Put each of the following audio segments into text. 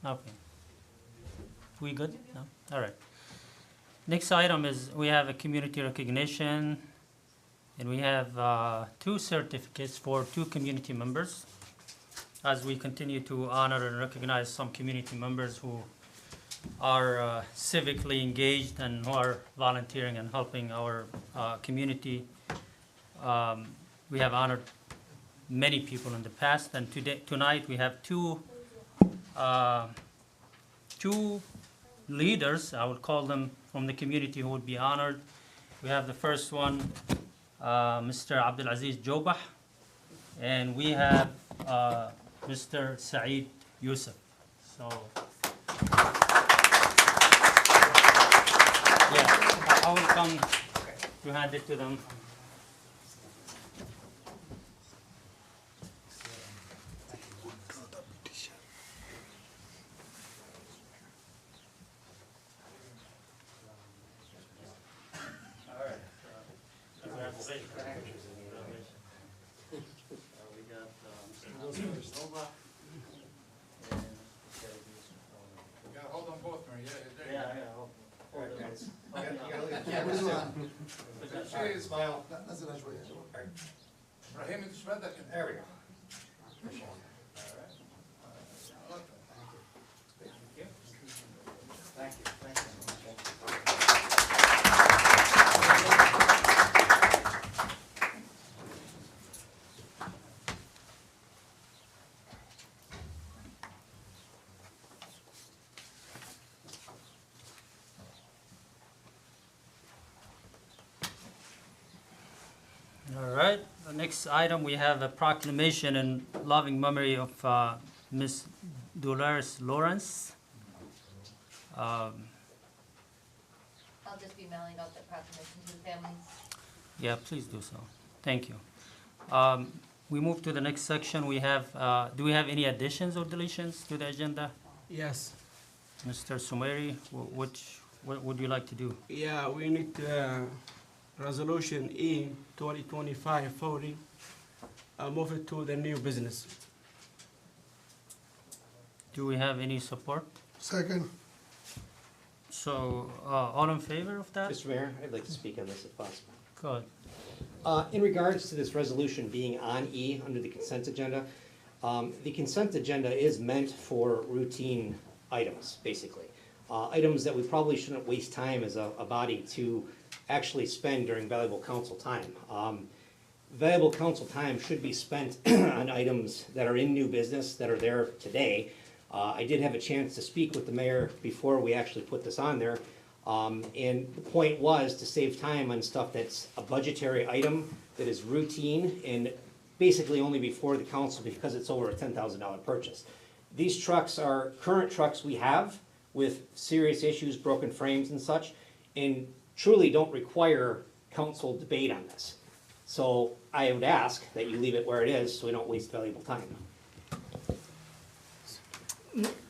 Okay. We good? No? All right. Next item is we have a community recognition, and we have two certificates for two community members as we continue to honor and recognize some community members who are civically engaged and who are volunteering and helping our community. We have honored many people in the past, and tonight we have two leaders, I would call them, from the community who would be honored. We have the first one, Mr. Abdulaziz Jobah, and we have Mr. Saeed Yusuf. So, yeah, I will come to hand it to them. Hold on both, Mary. Smile. ابراهيم انت شو بدك انت؟ There we go. Thank you. All right, the next item, we have a proclamation in loving memory of Miss Dolores Lawrence. I'll just be mailing out the proclamation to the families. Yeah, please do so. Thank you. We move to the next section. We have, do we have any additions or deletions to the agenda? Yes, Mr. Sumeri, what would you like to do? yeah, we need resolution E 2025-40, move it to the new business. Do we have any support? Second. So, all in favor of that? Mr. Mayor, I'd like to speak on this if possible. Go ahead. In regards to this resolution being on E under the consent agenda, the consent agenda is meant for routine items, basically. Items that we probably shouldn't waste time as a body to actually spend during valuable council time. Valuable council time should be spent on items that are in new business, that are there today. I did have a chance to speak with the mayor before we actually put this on there. And the point was to save time on stuff that's a budgetary item that is routine and basically only before the council because it's over a $10,000 purchase. These trucks are current trucks we have with serious issues, broken frames and such, and truly don't require council debate on this. So I would ask that you leave it where it is so we don't waste valuable time.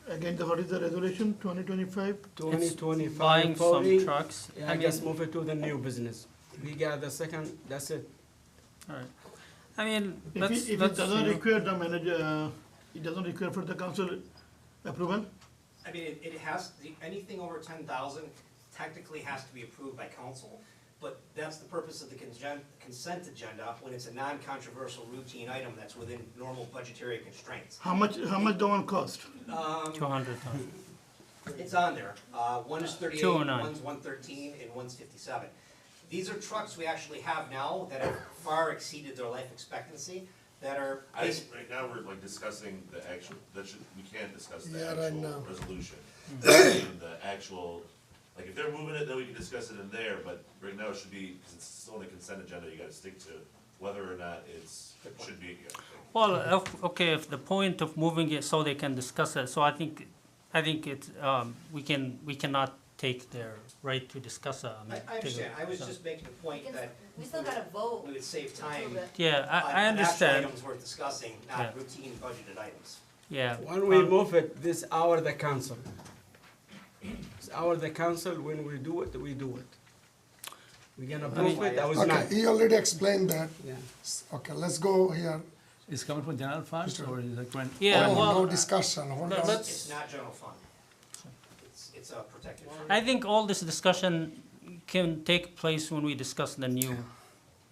Again, what is the resolution, 2025? 2025-40. Buying some trucks. Yeah, I guess move it to the new business. We got the second, that's it. All right. I mean, If it doesn't you know, require the manager, it doesn't require for the council approval? I mean, it has, anything over 10,000 technically has to be approved by council, but that's the purpose of the consent agenda, when it's a non-controversial routine item that's within normal budgetary constraints. How much the one cost? 200 tons. It's on there. One is 38, 209. one's 113, and one's 57. These are trucks we actually have now that have far exceeded their life expectancy, that are Right now, we're like discussing the actual, we can't discuss the Yeah, right actual now. resolution. The actual, like, if they're moving it, then we can discuss it in there, but right now it should be, because it's on the consent agenda, you gotta stick to whether or not should be. Well, if the point of moving it so they can discuss it, so I think it's, we cannot take their right to discuss it. I understand. I was just making the point that We still gotta vote. we would save time Approve it. Yeah, I on actual understand, items worth discussing, Yeah. not routine budgeted items. yeah. When we move it, this hour the council. It's hour the council, when we do it, we do it. We're gonna move it, that was Okay, not. he already explained that. Yeah. Okay, let's go here. Is coming from general funds or is it grant? Yeah, Oh, well, no discussion, hold let- on. let's- It's not general fund. It's a protected fund. I think all this discussion can take place when we discuss the new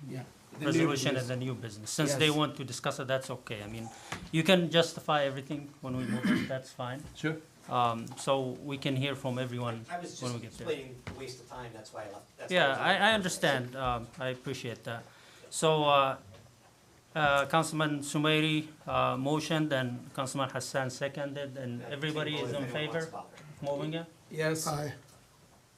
Yeah. The new resolution business. as a new business. Since they Yes. want to discuss it, that's okay. I mean, you can justify everything when we move it, that's fine. Sure. So we can hear from everyone I was when we just get there. explaining the waste of time, that's why I left. That's why Yeah, was on I the- understand. I appreciate that. So, Councilman Sumairi motioned and Councilman Hassan seconded, and everybody is in favor of moving it? Yes. Aye.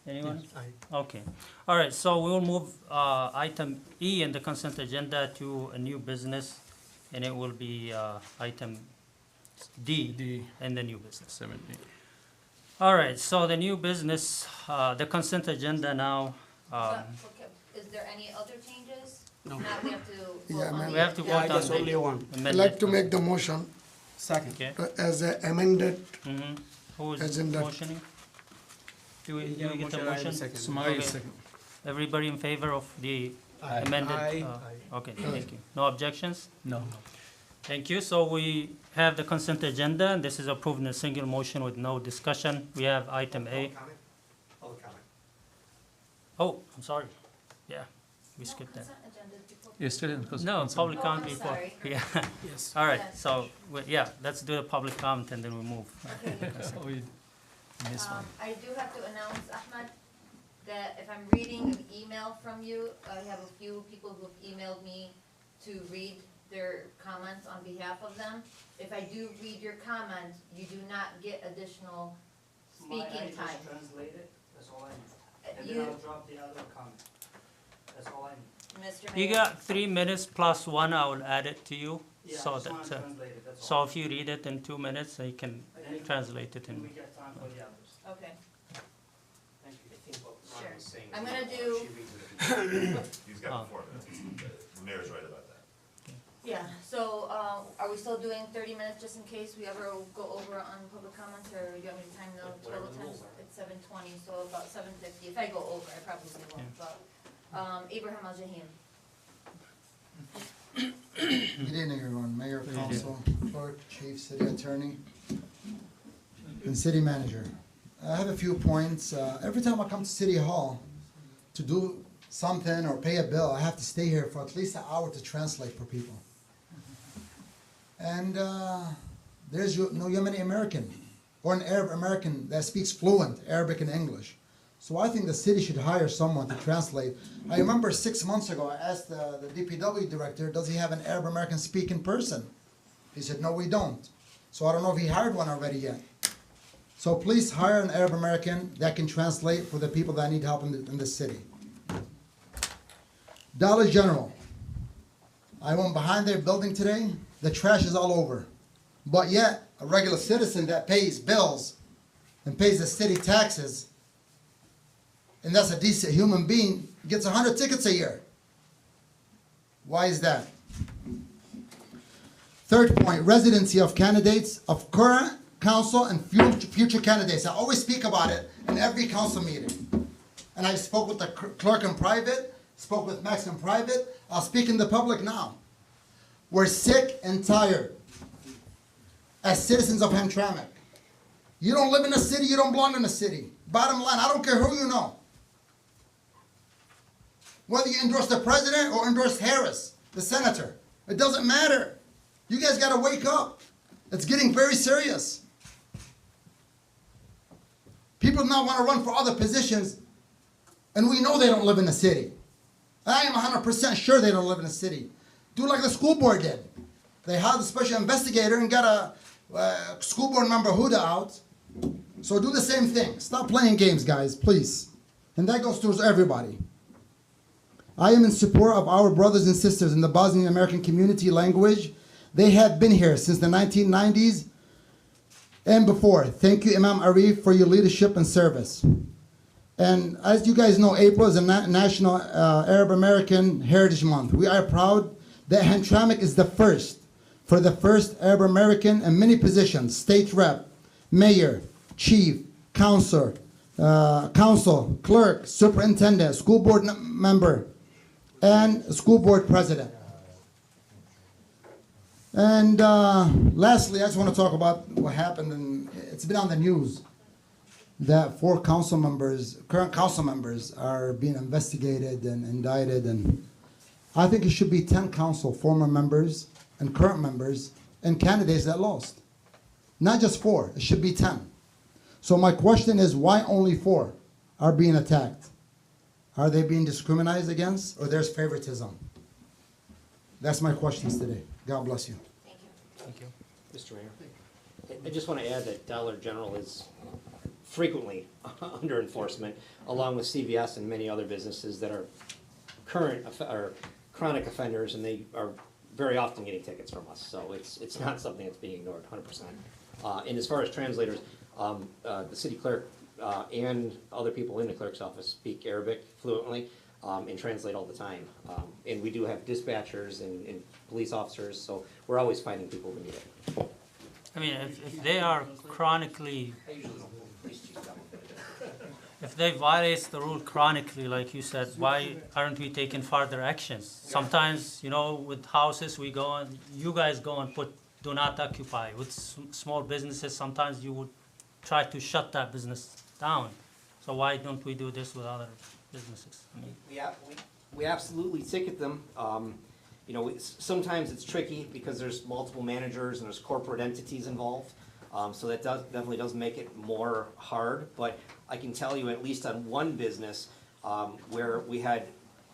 Anyone? Okay. All right, so we will move item E in the consent agenda to a new business, and it will be item D D in the new business. 17. All right, so the new business, the consent agenda now, Okay, is there any other changes? No. Now we have to Yeah, vote on ma'am. the. we have to Yeah, vote on just only the one. I'd amendment. like to make the motion Second. Okay. as amended. Mm-hmm. Who is Agenda. motioning? Do we get the motion? Sumari Okay. is second. Everybody in favor of the Aye. amended? Aye. Okay, thank you. No objections? No. Thank you. So we have the consent agenda, and this is approved in a single motion with no discussion. We have item A. Public comment? Public comment. Oh, I'm sorry. Yeah, we skipped that. You're still in. No, public Oh, comment I'm before. sorry. Yeah, Yes. all right. Yes. So, yeah, let's do the public comment and then we move. Oh, we missed one. I do have to announce, Ahmed, that if I'm reading an email from you, I have a few people who've emailed me to read their comments on behalf of them. If I do read your comment, you do not get additional speaking time. Translate it, that's all I need. And then You, I'll drop the other comment. That's all I need. Mr. You Mayor, got 3 minutes plus 1, I will add it to you. Yeah, I So just that, wanna translate it, that's so all. if you read it in 2 minutes, you can And translate it then we in. get time for the others. okay. Thank you. I think what Ron Sure. was saying. I'm is gonna that do- she reads it. He's Oh. got 4 minutes. The mayor's right about that. Yeah, so, are we still doing 30 minutes just in case we ever go over on public comments, or you want me to time the Whatever total the time? rules are. It's 7:20, so about 7:50. If I go over, I probably won't, but, Ibrahim Al-Jahim. Good evening, everyone. Mayor, council, clerk, chief, city attorney, and city manager. I have a few points. Every time I come to City Hall to do something or pay a bill, I have to stay here for at least an hour to translate for people. And there's no Yemeni American or an Arab American that speaks fluent Arabic and English. So I think the city should hire someone to translate. I remember 6 months ago, I asked the DPW director, does he have an Arab American speaking person? He said, no, we don't. So I don't know if he hired one already yet. So please hire an Arab American that can translate for the people that need help in the city. Dollar General. I went behind their building today. The trash is all over. But yet, a regular citizen that pays bills and pays the city taxes, and that's a decent human being, gets 100 tickets a year. Why is that? Third point, residency of candidates of current council and future candidates. I always speak about it in every council meeting. And I spoke with the clerk in private, spoke with Max in private, I'll speak in the public now. We're sick and tired as citizens of Hamtramck. You don't live in the city, you don't belong in the city. Bottom line, I don't care who you know. Whether you endorse the president or endorse Harris, the senator, it doesn't matter. You guys gotta wake up. It's getting very serious. People now wanna run for other positions, and we know they don't live in the city. I am 100% sure they don't live in the city. Do like the school board did. They hired a special investigator and got a school board member Huda out. So do the same thing. Stop playing games, guys, please. And that goes towards everybody. I am in support of our brothers and sisters in the Bosnian American community language. They have been here since the 1990s and before. Thank you, Imam Arif, for your leadership and service. And as you guys know, April is a National Arab American Heritage Month. We are proud that Hamtramck is the first Arab American in many positions: state rep, mayor, chief, council, clerk, superintendent, school board member, and school board president. And lastly, I just want to talk about what happened, and it's been on the news that 4 council members, current council members, are being investigated and indicted, and I think it should be 10 council, former members and current members, and candidates that lost. Not just 4, it should be 10. So my question is, why only 4 are being attacked? Are they being discriminated against, or there's favoritism? That's my questions today. God bless you. Thank you. Thank you. Mr. Mayor, I just want to add that Dollar General is frequently under enforcement, along with CVS and many other businesses that are or chronic offenders, and they are very often getting tickets from us. So it's not something that's being ignored, 100%. And as far as translators, the city clerk and other people in the clerk's office speak Arabic fluently and translate all the time. And we do have dispatchers and police officers, so we're always finding people who need it. I mean, if they are chronically, I usually don't move police chief down. if they violate the rule chronically, like you said, why aren't we taking further actions? Sometimes, you know, with houses, we go and, you guys go and put do not occupy. With small businesses, sometimes you would try to shut that business down. So why don't we do this with other businesses? I mean, We absolutely ticket them. You know, sometimes it's tricky because there's multiple managers and there's corporate entities involved. So that definitely does make it more hard, but I can tell you at least on one business, where we had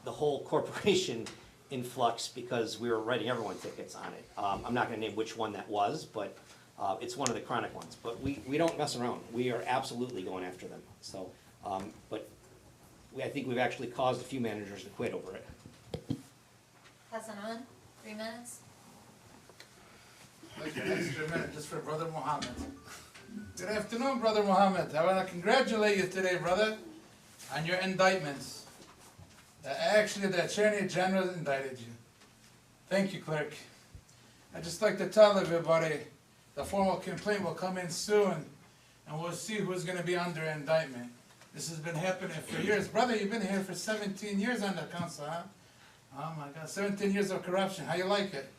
the whole corporation in flux because we were writing everyone tickets on it. I'm not gonna name which one that was, but, it's one of the chronic ones, but we don't mess around. We are absolutely going after them, so, but I think we've actually caused a few managers to quit over it. Hassan on, 3 minutes. Like an extra minute just for Brother Muhammad. Good afternoon, Brother Muhammad. I want to congratulate you today, brother, on your indictments. Actually, the Attorney General indicted you. Thank you, Clerk. I'd just like to tell everybody the formal complaint will come in soon, and we'll see who's going to be under indictment. This has been happening for years. Brother, you've been here for 17 years on the council, huh? Oh my God, 17 years of corruption. How you like it?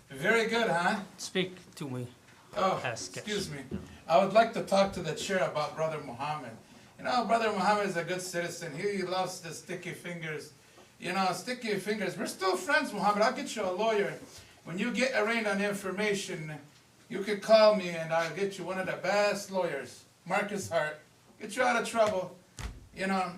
Very good, huh? speak to me. Oh, Ask us. excuse me. I would like to talk to the chair about Brother Muhammad. You know, Brother Muhammad is a good citizen. He loves the sticky fingers. You know, sticky fingers. We're still friends, Muhammad. I'll get you a lawyer. When you get arraigned on information, you can call me and I'll get you one of the best lawyers, Marcus Hart. Get you out of trouble. You know,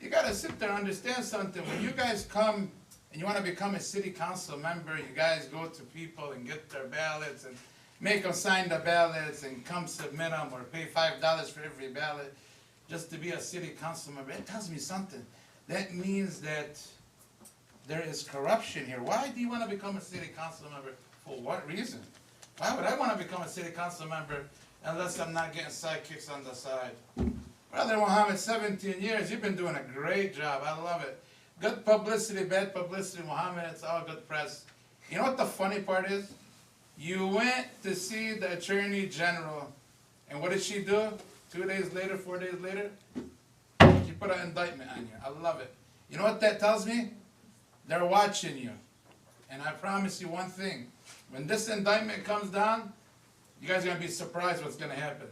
you gotta sit there and understand something. When you guys come and you wanna become a city council member, you guys go to people and get their ballots and make them sign the ballots and come submit them or pay $5 for every ballot just to be a city council member. It tells me something. That means that there is corruption here. Why do you want to become a city council member? For what reason? Why would I want to become a city council member unless I'm not getting sidekicks on the side? Brother Muhammad, 17 years, you've been doing a great job. I love it. Good publicity, bad publicity, Muhammad, it's all good press. You know what the funny part is? You went to see the Attorney General, and what did she do? 2 days later, 4 days later? She put an indictment on you. I love it. You know what that tells me? They're watching you. And I promise you one thing. When this indictment comes down, you guys are going to be surprised what's going to happen.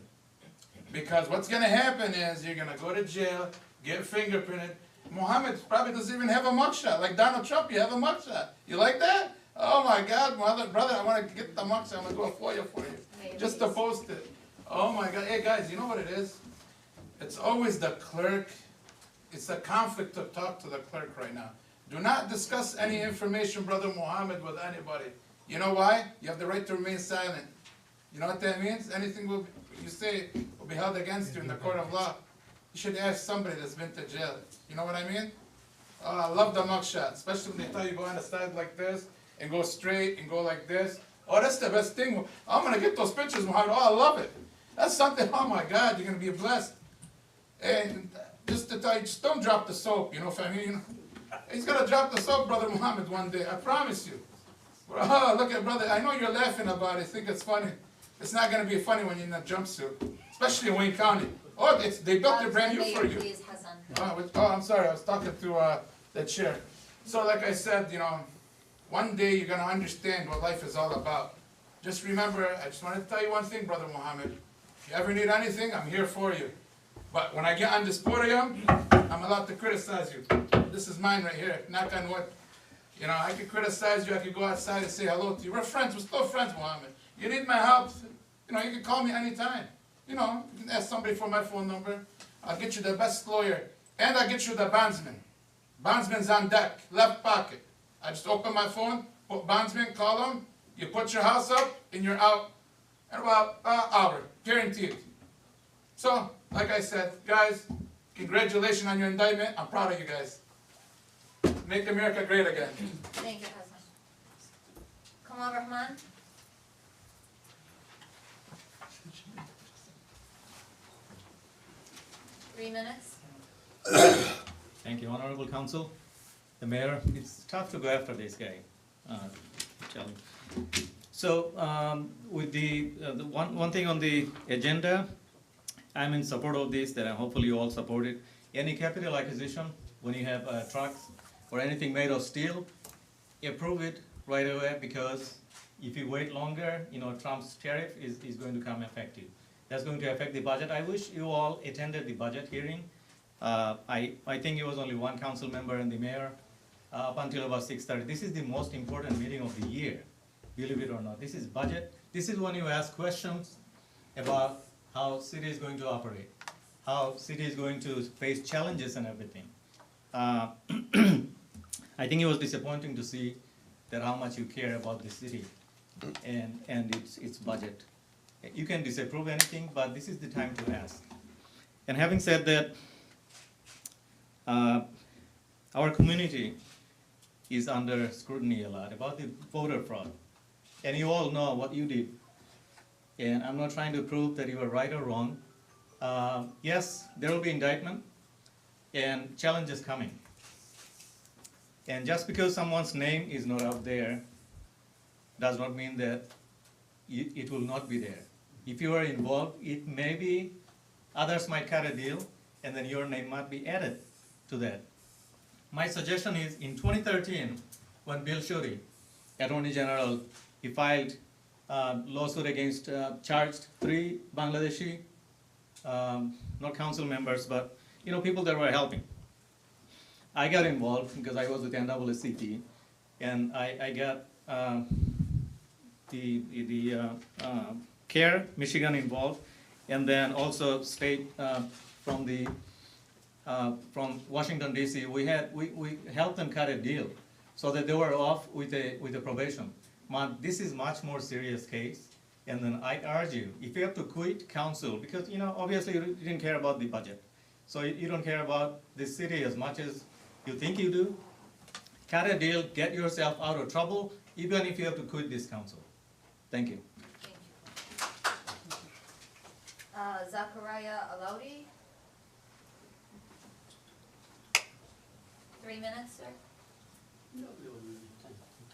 Because what's going to happen is you're going to go to jail, get fingerprinted. Muhammad probably doesn't even have a mugshot. Like Donald Trump, you have a mugshot. You like that? Oh my God, brother, I want to get the mugshot. I'm going to go FOIA for you. Just to post it. Oh my God. Hey guys, you know what it is? It's always the clerk. It's a conflict to talk to the clerk right now. Do not discuss any information, Brother Muhammad, with anybody. You know why? You have the right to remain silent. You know what that means? Anything you say will be held against you in the court of law. You should ask somebody that's been to jail. You know what I mean? Oh, I love the mugshot, especially when they tell you go on the side like this and go straight and go like this. Oh, that's the best thing. I'm going to get those pictures, Muhammad. Oh, I love it. That's something, oh my God, you're going to be blessed. And just to tell you, just don't drop the soap, you know what I mean? He's going to drop the soap, Brother Muhammad, one day. I promise you. Oh, look at brother. I know you're laughing about it. Think it's funny. It's not going to be funny when you're in a jumpsuit, especially in Wayne County. Oh, they built it brand new for you. Please, Hassan. Oh, I'm sorry. I was talking to the chair. So like I said, you know, one day you're going to understand what life is all about. just remember, I just wanted to tell you one thing, Brother Muhammad. If you ever need anything, I'm here for you. But when I get on this podium, I'm allowed to criticize you. This is mine right here, knock on wood. You know, I could criticize you, I could go outside and say hello to you. We're friends, we're still friends, Muhammad. You need my help, you know, you can call me anytime. You know, you can ask somebody for my phone number. I'll get you the best lawyer. And I'll get you the bondsman. Bondsman's on deck, left pocket. I just open my phone, put bondsman, call him, you put your house up, and you're out in about an hour, guaranteed. So, like I said, guys, congratulations on your indictment. I'm proud of you guys. Make America great again. Thank you, Hassan. Kamal Rahman? Three minutes. Thank you, Honorable Counsel, the Mayor. It's tough to go after this guy. Charlie. So, with the one thing on the agenda, I'm in support of this, that hopefully you all support it. Any capital acquisition, when you have trucks or anything made of steel, approve it right away, because if you wait longer, you know, Trump's tariff is going to come effective. That's going to affect the budget. I wish you all attended the budget hearing. I think it was only one council member and the mayor up until about 6:30. This is the most important meeting of the year, believe it or not. This is budget. This is when you ask questions about how city is going to operate, how city is going to face challenges and everything. I think it was disappointing to see that how much you care about the city and its budget. You can disapprove anything, but this is the time to ask. And having said that, our community is under scrutiny a lot about the voter fraud. And you all know what you did. And I'm not trying to prove that you are right or wrong. Yes, there will be indictment and challenges coming. And just because someone's name is not out there does not mean that it will not be there. If you are involved, it may be, others might cut a deal, and then your name might be added to that. My suggestion is, in 2013, when Bill Shuri, Attorney General, he filed lawsuit against, charged 3 Bangladeshi, not council members, but you know, people that were helping. I got involved because I was with NAACP, and I got the CARE, Michigan involved, and then also state from the from Washington D.C. We helped them cut a deal so that they were off with a probation. This is much more serious case, and then I urge you, if you have to quit council, because you know obviously you didn't care about the budget, so you don't care about the city as much as you think you do. Cut a deal, get yourself out of trouble, even if you have to quit this council. Thank you. Zachariah Alaudi? 3 minutes, sir.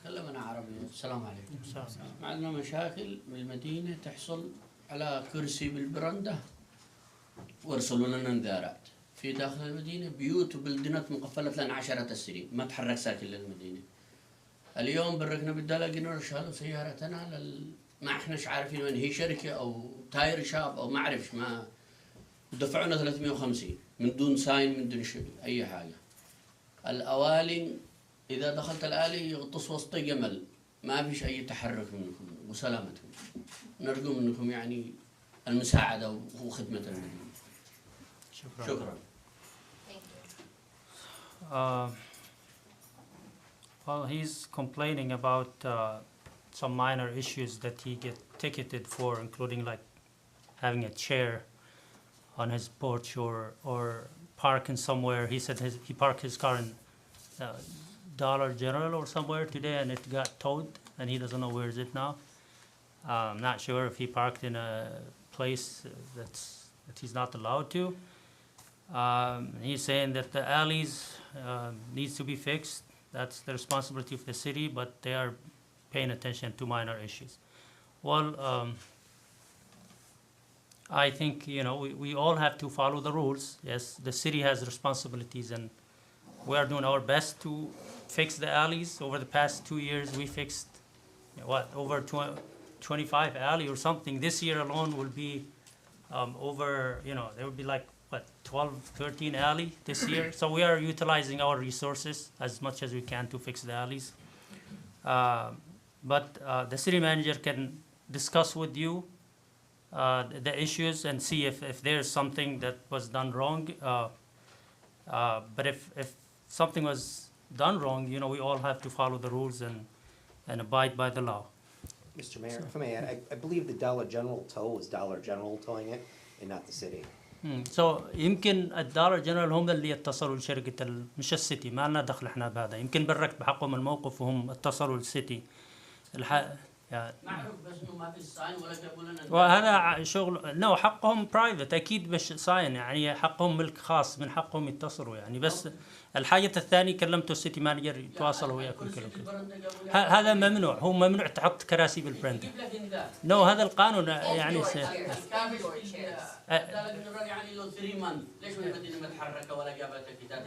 تكلم أنا عربي. السلام عليكم. عندنا مشاكل بالمدينة تحصل على كرسي بالبرندة وارسلوا لنا انذارات. في داخل المدينة بيوت وبلدنات مقفلة لنا 10 سنين ما تحرك ساكن للمدينة. اليوم بركنا بالدلاجين رشالوا سيارتنا ما احناش عارفين وين هي، شركة أو تاير شاب أو ما أعرفش، ما ودفعونا 350 من دون ساين، من دون شيء أي حاجة. الأوالي إذا دخلت الآلي يغطس وسط جمل، ما فيش أي تحرك منكم وسلامتكم. نرجو منكم يعني المساعدة وخدمة المدينة. شكرا. Well, he's complaining about some minor issues that he get ticketed for, including like having a chair on his porch or parking somewhere. He said he parked his car in Dollar General or somewhere today, and it got towed, and he doesn't know where is it now. I'm not sure if he parked in a place that he's not allowed to. He's saying that the alleys needs to be fixed. That's the responsibility of the city, but they are paying attention to minor issues. Well, I think, you know, we all have to follow the rules. Yes, the city has responsibilities, and we are doing our best to fix the alleys. Over the past 2 years, we fixed, over 25 alley or something. This year alone will be over, there will be like, 12, 13 alley this year. So we are utilizing our resources as much as we can to fix the alleys. But the city manager can discuss with you the issues and see if there's something that was done wrong. But if something was done wrong, we all have to follow the rules and abide by the law. Mr. Mayor, if I may add, I believe the Dollar General tow was Dollar General towing it and not the city. So يمكن الدولار جنرال هم اللي اتصلوا لشركة مش السيتي، ما لنا دخل احنا بهذا. يمكن بالركب بحقهم الموقف وهم اتصلوا للسيتي. نعرف بس انه ما في ساين ولا جابوا لنا. وهذا شغل حقهم برايفت اكيد مش ساين، يعني حقهم ملك خاص، من حقهم يتصلوا يعني. بس الحاجة الثانية كلمته السيتي مانجر يتواصلوا وياكم كلهم. هذا ممنوع، هو ممنوع تحط كراسي بالبرنت. هذا القانون يعني يعني له 3 مانث، ليش المدينة متحركة ولا جابت كتاب؟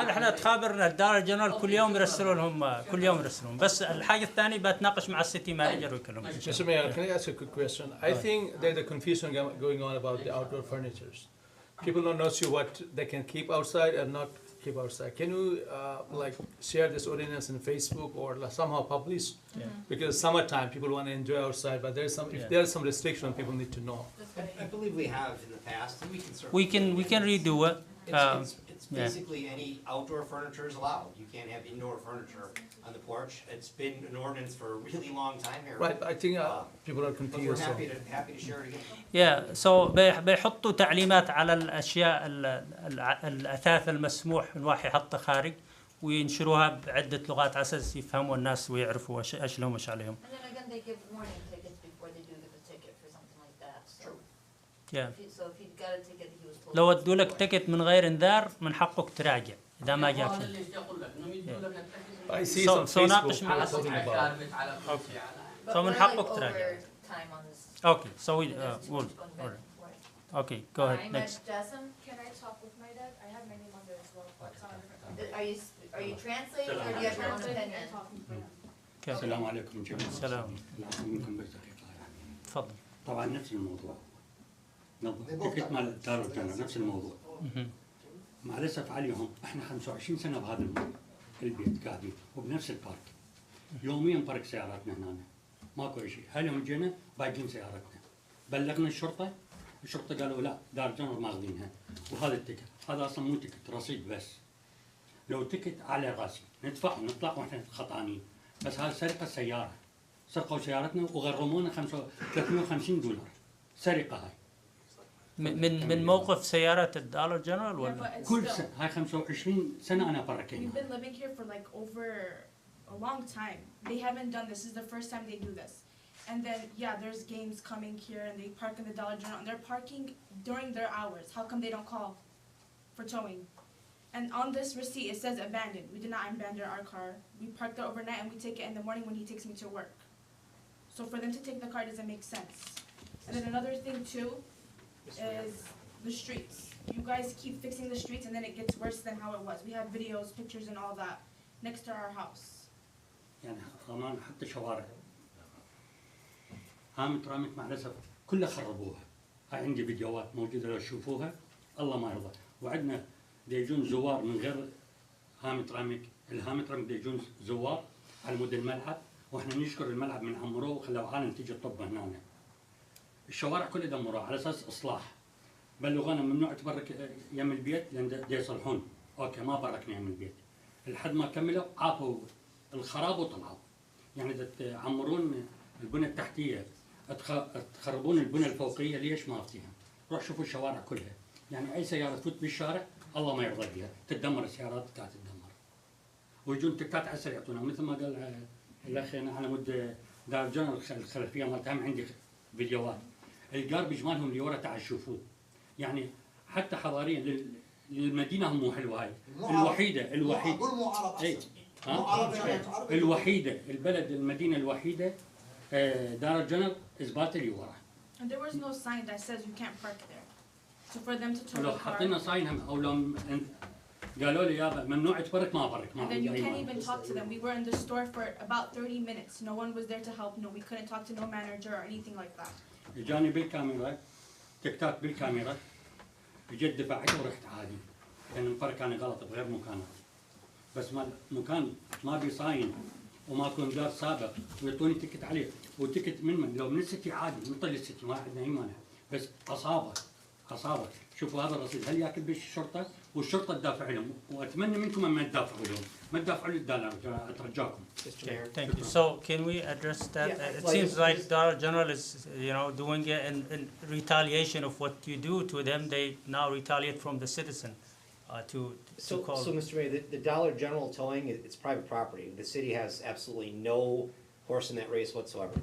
احنا تخابرنا الدار جنرال كل يوم يرسلوا لهم، بس الحاجة الثانية بتناقش مع السيتي مانجر ويكلمهم. Mr. Mayor, can I ask a quick question? I think there's a confusion going on about the outdoor furnitures. People don't know what they can keep outside and not keep outside. Can you share this ordinance on Facebook or somehow publish? Because summertime people want to enjoy outside, but if there's some restriction, people need to know. I believe we have in the past, and we can certainly. We can redo it. It's basically any outdoor furniture is allowed. You can't have indoor furniture on the porch. It's been an ordinance for a really long time here. Right, I think people are But confused. we're happy to share it again. so بيحطوا تعليمات على الأشياء الأثاث المسموح من واحد يحطه خارج، وينشروها بعدة لغات على أساس يفهموا الناس ويعرفوا إيش لهم وإيش عليهم. And then again, they give warning tickets before they do give a ticket for something like that. So so if you got a ticket, he was told. لو ادوا لك تكت من غير انذار من حقك تراجع إذا ما جاك شيء. I see some ناقش مع Facebook talking about. But من we're حقك like تراجع. over time on this. Okay, so we There's too will. much going All back right. and forth. Okay, go ahead. Next. Jassim, Can I talk with my dad? I have my name on there as well, but it's on a different number. are you translating or do you have your own Translating opinion? and talking to my dad. Okay. السلام عليكم جميعا. السلام. منكم بدقيقة يعني. تفضل. طبعا نفس الموضوع. تكت مال الدار الجنة نفس الموضوع. مع الأسف عليهم احنا 25 سنة بهذا البيت قاعدين وبنفس البارك. يوميا بارك سياراتنا هنا. ماكو شيء. هل جينا بايقين سياراتنا. بلغنا الشرطة قالوا لا دار جنة ماخذينها. وهذا التكت هذا أصلا مو تكت رصيد بس. لو تكت على راسي ندفع ونطلع واحنا خطانين. بس هذا سرقة سيارة. سرقوا سيارتنا وغرمونا $350. سرقة هاي. من موقف سيارة الدولار جنرال ولا؟ كل سنة هاي 25 سنة أنا برا كينيا. We've been living here for like over a long time. They haven't done this. This is the first time they do this. And then there's games coming here and they park in the Dollar General and they're parking during their hours. How come they don't call for towing? And on this receipt it says abandoned. We did not abandon our car. We parked there overnight and we take it in the morning when he takes me to work. So for them to take the car doesn't make sense. And then another thing too is the streets. You guys keep fixing the streets and then it gets worse than how it was. We have videos, pictures and all that next to our house. يعني كمان حتى شوارع. هامت رامت مع الأسف كلها خربوها. هاي عندي فيديوهات موجودة لو تشوفوها الله ما يرضى. وعندنا يجون زوار من غير هامت رامك، الهامت رامك يجون زوار على مود الملعب واحنا نشكر الملعب من عمروه وخلوا عالم تيجي تطب هنا. الشوارع كلها دمروها على اساس اصلاح. بلغونا ممنوع تبرك يم البيت لان يصلحون. اوكي ما بركنا يم البيت. لحد ما كملوا عافوا الخراب وطلعوا. يعني تعمرون البنى التحتيه تخربون البنى الفوقيه ليش ما فيها؟ روح شوفوا الشوارع كلها. يعني اي سياره تفوت بالشارع الله ما يرضى بها، تتدمر السيارات قاعده تتدمر. ويجون تكات عسل يعطونا مثل ما قال الاخ على مود دار جنرال الخلفيه مالتهم عندي فيديوهات. الجاربج مالهم اللي ورا تعال شوفوه. يعني حتى حضاريا للمدينه هم مو حلوه هاي. الوحيده الوحيده البلد المدينه الوحيده دار الجنرال زباله اللي ورا. And there was no sign that says you can't park there. So for them to tow لو the car. حطينا صاين او لو قالوا لي يابا ممنوع تبرك ما برك ما And then عندي you أي can't مانع. even talk to them. We were in the store for about 30 minutes. No one was there to help. No, we couldn't talk to no manager or anything like that. اجاني بالكاميرا تيك تاك بالكاميرا اجيت دفعت ورحت عادي كان المفرق كان غلط بغير مكانه بس ما مكان ما بيصاين وما كون دار سابق ويعطوني تكت عليه وتكت من لو من السيتي عادي نطل السيتي ما عندنا اي مانع بس قصابه شوفوا هذا الرصيد هل ياكل بالشرطه والشرطه تدافع لهم واتمنى منكم ما تدافعوا لهم ما تدافعوا للدولار اترجاكم. Thank you. So can we address that? It seems like Dollar General is, doing it in retaliation of what you do to them. They now retaliate from the citizen to call. So, Mr. Mayor, the Dollar General towing, it's private property. The city has absolutely no horse in that race whatsoever.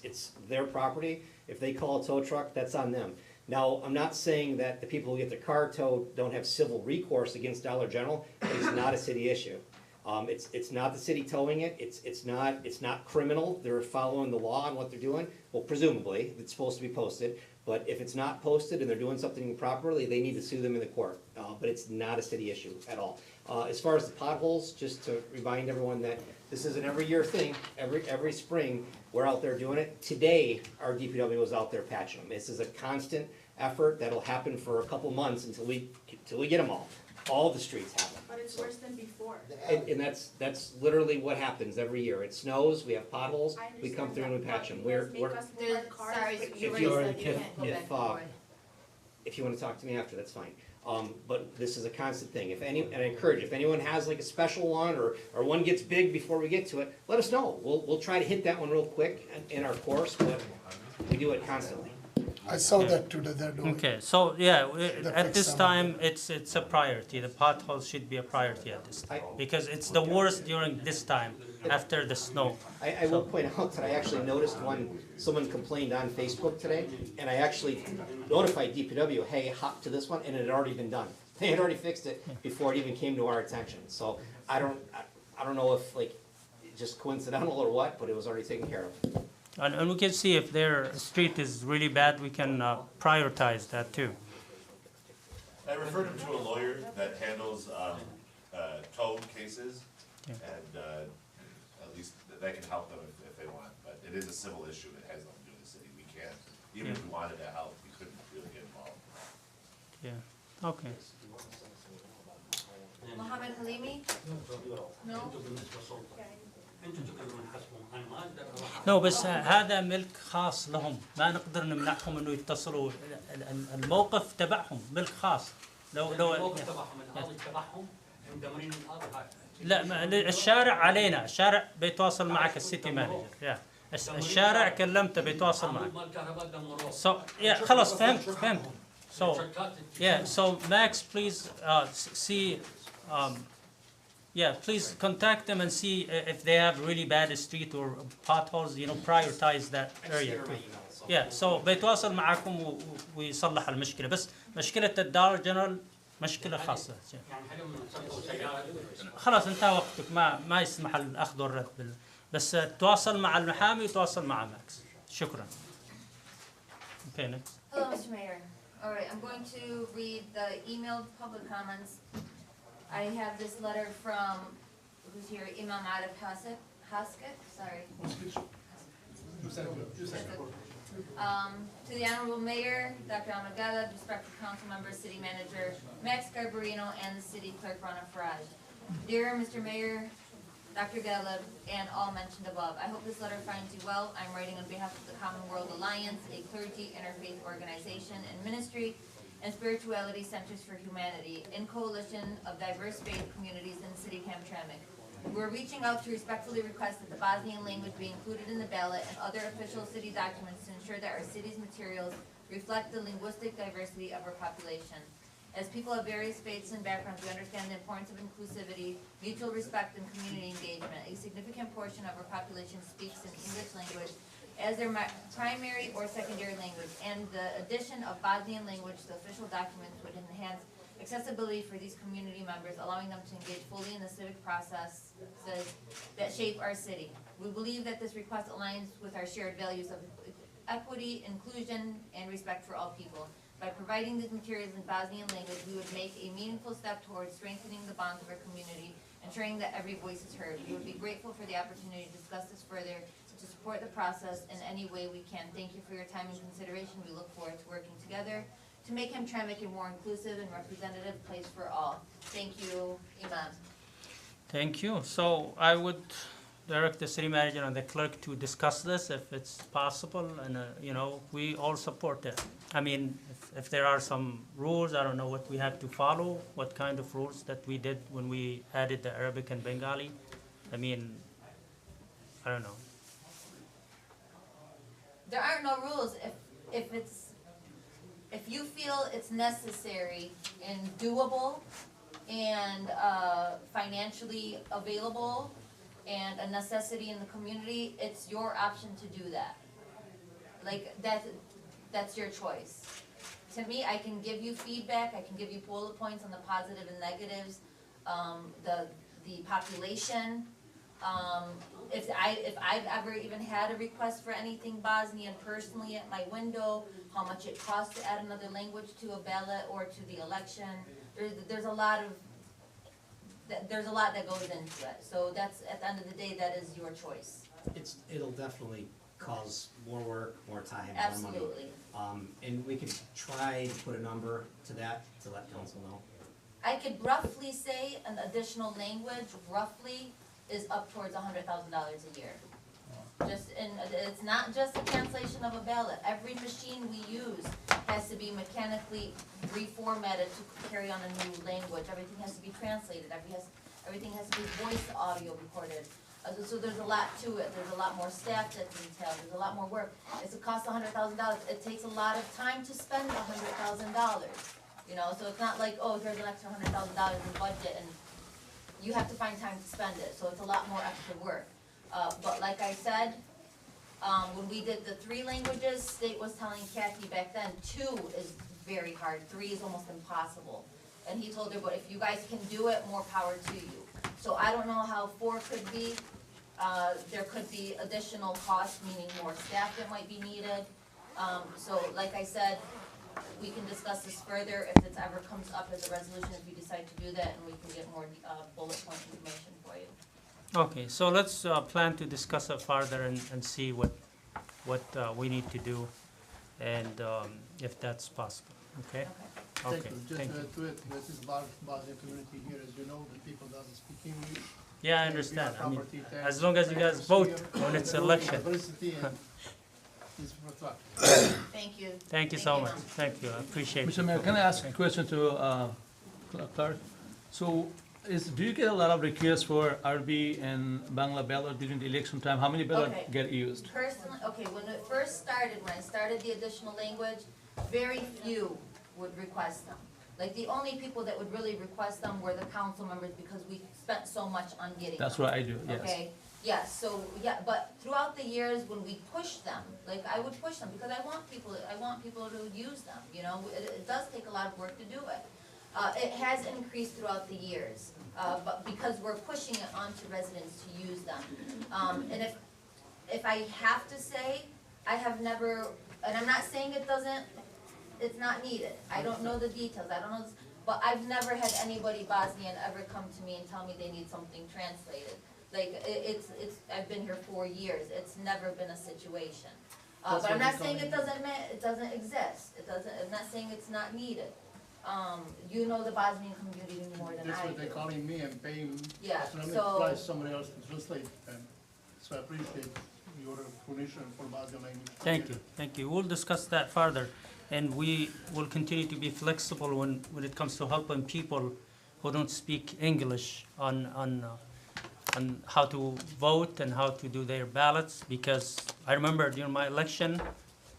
It's their property. If they call a tow truck, that's on them. Now, I'm not saying that the people who get their car towed don't have civil recourse against Dollar General, but it's not a city issue. It's not the city towing it, it's not criminal, they're following the law on what they're doing. Well, presumably, it's supposed to be posted, but if it's not posted and they're doing something improperly, they need to sue them in the court. But it's not a city issue at all. As far as the potholes, just to remind everyone that this is an every year thing, every spring, we're out there doing it. Today, our DPW was out there patching them. This is a constant effort that'll happen for a couple months until we get them all. All the streets have them. But it's worse than before. And that's literally what happens every year. It snows, we have potholes, I we come understand through and we that, patch but them. you guys make us move our cars, Sorry, but you If already you said you can't go back and forth. if you wanna talk to me after, that's fine. But this is a constant thing. And I encourage, if anyone has like a special one or one gets big before we get to it, let us know. We'll try to hit that one real quick in our course, but we do it constantly. I saw that too, that they're doing. Okay, so at this fix time, it's a priority. The potholes should be a priority at this time because it's the worst during this time after the snow. I will point out that I actually noticed someone complained on Facebook today, and I actually notified DPW, hey, hop to this one, and it had already been done. They had already fixed it before it even came to our attention. So I don't know if like just coincidental or what, but it was already taken care of. And we can see if their street is really bad, we can prioritize that too. I referred him to a lawyer that handles tow cases, and at least that can help them if they want. But it is a civil issue, it has nothing to do with the city. We can't, even if we wanted to help, we couldn't really get involved. Yeah, okay. Mohammed Halimi? No? No, بس هذا ملك خاص لهم، ما نقدر نمنعهم انه يتصلوا، الموقف تبعهم ملك خاص. لو الموقف تبعهم القاضي تبعهم مدمرين الارض هاي. لا الشارع علينا، الشارع بيتواصل معك السيتي مانجر. الشارع كلمته بيتواصل معك. So خلاص فهمت. So Max, please see. Please contact them and see if they have really bad street or potholes, prioritize that area too. So بيتواصل معكم ويصلح المشكلة، بس مشكلة الدولار جنرال مشكلة خاصة. خلاص انتهى وقتك، ما يسمح الأخذ والرد، بس تواصل مع المحامي وتواصل مع ماكس. شكرا. Okay, next. Hello, Mr. Mayor. All right, I'm going to read the emailed public comments. I have this letter from, who's here, Imam Arif Hasket, sorry. To the Honorable Mayor, Dr. Ahmed Ghalib, respected council members, city manager, Max Garbarino, and the city clerk, Rana Faraj. Dear Mr. Mayor, Dr. Ghalib, and all mentioned above, I hope this letter finds you well. I'm writing on behalf of the Common World Alliance, a clergy interfaith organization and ministry and spirituality centers for humanity in coalition of diverse faith communities in the city of Hamtramck. We're reaching out to respectfully request that the Bosnian language be included in the ballot and other official city documents to ensure that our city's materials reflect the linguistic diversity of our population. As people of various faiths and backgrounds, we understand the importance of inclusivity, mutual respect, and community engagement. A significant portion of our population speaks an English language as their primary or secondary language, and the addition of Bosnian language to official documents would enhance accessibility for these community members, allowing them to engage fully in the civic processes that shape our city. We believe that this request aligns with our shared values of equity, inclusion, and respect for all people. By providing providing these materials in Bosnian language, we would make a meaningful step towards strengthening the bonds of our community, ensuring that every voice is heard. We would be grateful for the opportunity to discuss this further, to support the process in any way we can. Thank you for your time and consideration. We look forward to working together to make Hamtramck a more inclusive and representative place for all. Thank you, Imam. Thank you. So I would direct the city manager and the clerk to discuss this if it's possible, and, you know, we all support it. I mean, if there are some rules, I don't know what we have to follow, what kind of rules that we did when we added the Arabic and Bengali. I mean, I don't know. There aren't no rules. If you feel it's necessary and doable and financially available and a necessity in the community, it's your option to do that. Like, that's your choice. To me, I can give you feedback, I can give you bullet points on the positive and negatives, the population. If I've ever even had a request for anything Bosnian personally at my window, how much it costs to add another language to a ballot or to the election. There's a lot that goes into it. So that's, at the end of the day, that is your choice. It'll definitely cause more work, more time, more money. Absolutely. And we could try to put a number to that to let council know. I could roughly say an additional language, roughly, is up towards $100,000 a year. It's not just a translation of a ballot. Every machine we use has to be mechanically reformatted to carry on a new language. Everything has to be translated. Everything has to be voice audio recorded. So there's a lot to it. There's a lot more staff that's entailed. There's a lot more work. It's a cost $100,000. It takes a lot of time to spend $100,000. You know, so it's not like, oh, here's an extra $100,000 in budget and you have to find time to spend it. So it's a lot more extra work. But like I said, when we did the 3 languages, State was telling Kathy back then, 2 is very hard, 3 is almost impossible. And he told her, but if you guys can do it, more power to you. So I don't know how 4 could be. There could be additional costs, meaning more staff that might be needed. So like I said, we can discuss this further if it ever comes up as a resolution, if you decide to do that, and we can get more bullet point information for you. Okay, so let's plan to discuss it further and see what we need to do, and if that's possible, okay? Okay, thank you. Just to it, this is Bosnian community here, as you know, the people doesn't speak English. Yeah, I understand. I mean, as long as you guys vote when it's election. Thank you. Thank you so much. Thank you, I appreciate it. Mr. Mayor, can I ask a question to Clark? So, do you get a lot of requests for Arabic and Bangla ballot during the election time? How many ballots Okay. get used? Personally, okay, when it first started, when I started the additional language, very few would request them. Like, the only people that would really request them were the council members because we spent so much on getting them. That's what I do, yes. Okay, yes, so, yeah, but throughout the years, when we pushed them, like, I would push them, because I want people to use them, you know? It does take a lot of work to do it. It has increased throughout the years, but because we're pushing it onto residents to use them. And if I have to say, I have never, and I'm not saying it's not needed. I don't know the details, I don't know, but I've never had anybody Bosnian ever come to me and tell me they need something translated. Like, I've been here 4 years, it's never been a situation. But I'm not saying it doesn't exist, I'm not saying it's not needed. You know the Bosnian community more than I do. That's what they're calling me and paying. Yeah, So let me so- apply somebody else to translate. And so I appreciate your recognition for Bosnian language. Thank you. We'll discuss that further, and we will continue to be flexible when it comes to helping people who don't speak English on how to vote and how to do their ballots, because I remember during my election,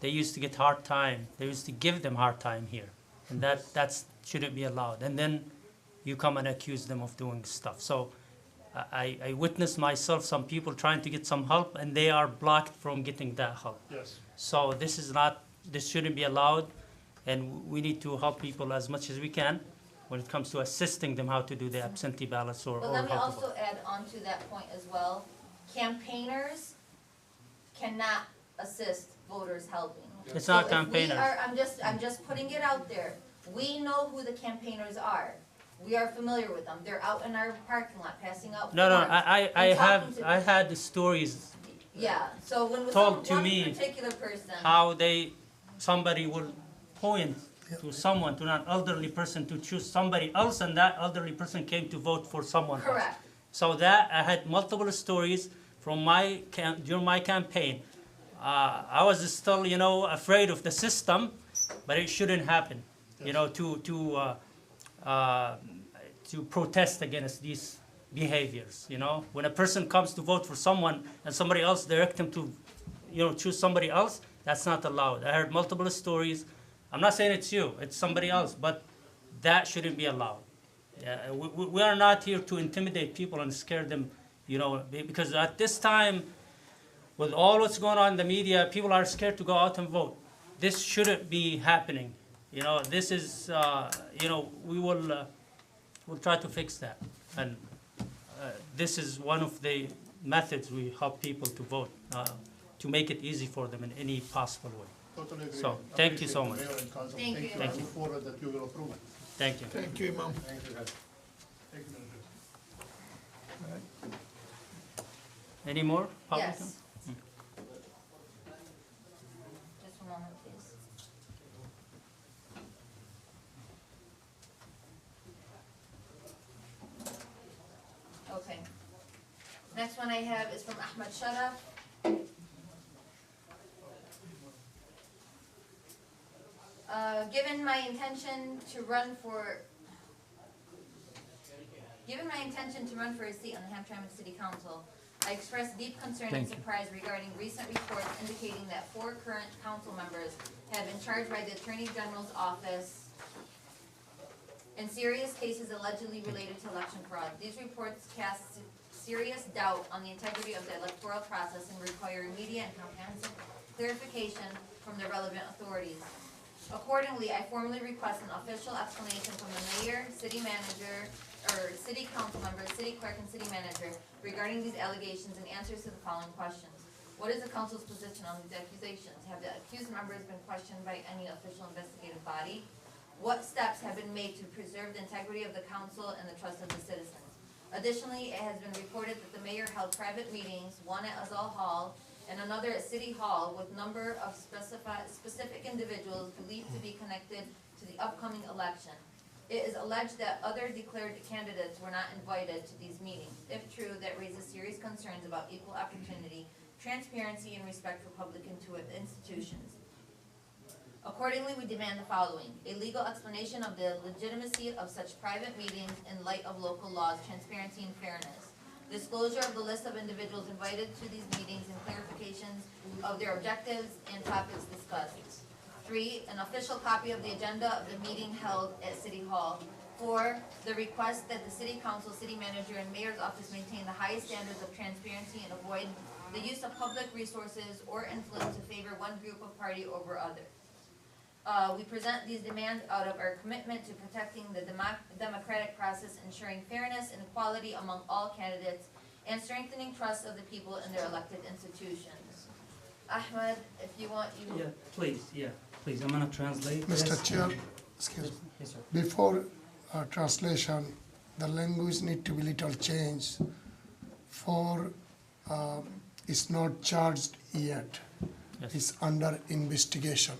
they used to get hard time. They used to give them hard time here, and that shouldn't be allowed. And then you come and accuse them of doing stuff. So I witnessed myself some people trying to get some help, and they are blocked from getting that help. Yes. So this shouldn't be allowed, and we need to help people as much as we can when it comes to assisting them how to do the absentee ballots or But let me how to vote. also add on to that point as well. Campaigners cannot assist voters helping. It's So not if we campaigners. are- I'm just putting it out there. We know who the campaigners are. We are familiar with them. They're out in our parking lot passing out. No, forms I and talking to- I had the stories Yeah, so when told to one me particular person. how somebody will point to someone, to an elderly person, to choose somebody else, and that elderly person came to vote for someone else. Correct. So that, I had multiple stories from during my campaign. I was still, afraid of the system, but it shouldn't happen, to protest against these behaviors, When a person comes to vote for someone and somebody else direct him to, choose somebody else, that's not allowed. I heard multiple stories. I'm not saying it's you, it's somebody else, but that shouldn't be allowed. We are not here to intimidate people and scare them, because at this time, with all what's going on in the media, people are scared to go out and vote. This shouldn't be happening. This is, we'll try to fix that. And this is one of the methods we help people to vote, to make it easy for them in any possible way. Totally agree. So, thank you so much. Appreciate the mayor and council. Thank you. I Thank you. look forward that you will approve it. Thank you. Thank you, Imam. Thank you, guys. Thank you, Manager. Any more? public Yes. comment? Just a moment, please. Okay. Next one I have is from Ahmed Sharaf. Given my intention to run for a seat on the Hamtramck City Council, I express deep concern and Thank you. surprise regarding recent reports indicating that 4 current council members have been charged by the Attorney General's office in serious cases allegedly related to election fraud. These reports cast serious doubt on the integrity of the electoral process and require immediate and comprehensive clarification from the relevant authorities. Accordingly, I formally request an official explanation from the mayor, city manager, or city council members, city clerk, and city manager regarding these allegations and answers to the following questions. What is the council's position on these accusations? Have the accused members been questioned by any official investigative body? What steps have been made to preserve the integrity of the council and the trust of the citizens? Additionally, it has been reported that the mayor held private meetings, one at Azal Hall and another at City Hall with number of specific individuals believed to be connected to the upcoming election. It is alleged that other declared candidates were not invited to these meetings. If true, that raises serious concerns about equal opportunity, transparency, and respect for public institutions. Accordingly, we demand the following: a legal explanation of the legitimacy of such private meetings in light of local laws, transparency, and fairness. Disclosure of the list of individuals invited to these meetings and clarifications of their objectives and topics discussed. 3, an official copy of the agenda of the meeting held at City Hall. 4, the request that the City Council, City Manager, and Mayor's Office maintain the highest standards of transparency and avoid the use of public resources or influence to favor one group of party over others. We present these demands out of our commitment to protecting the democratic process, ensuring fairness and equality among all candidates, and strengthening trust of the people in their elected institutions. Ahmed, if you want, Yeah, please, I'm gonna translate. Mr. this. Chair, excuse me. Yes, sir. Before translation, the language need to be little changed. For it's not charged yet. Yes. It's under investigation.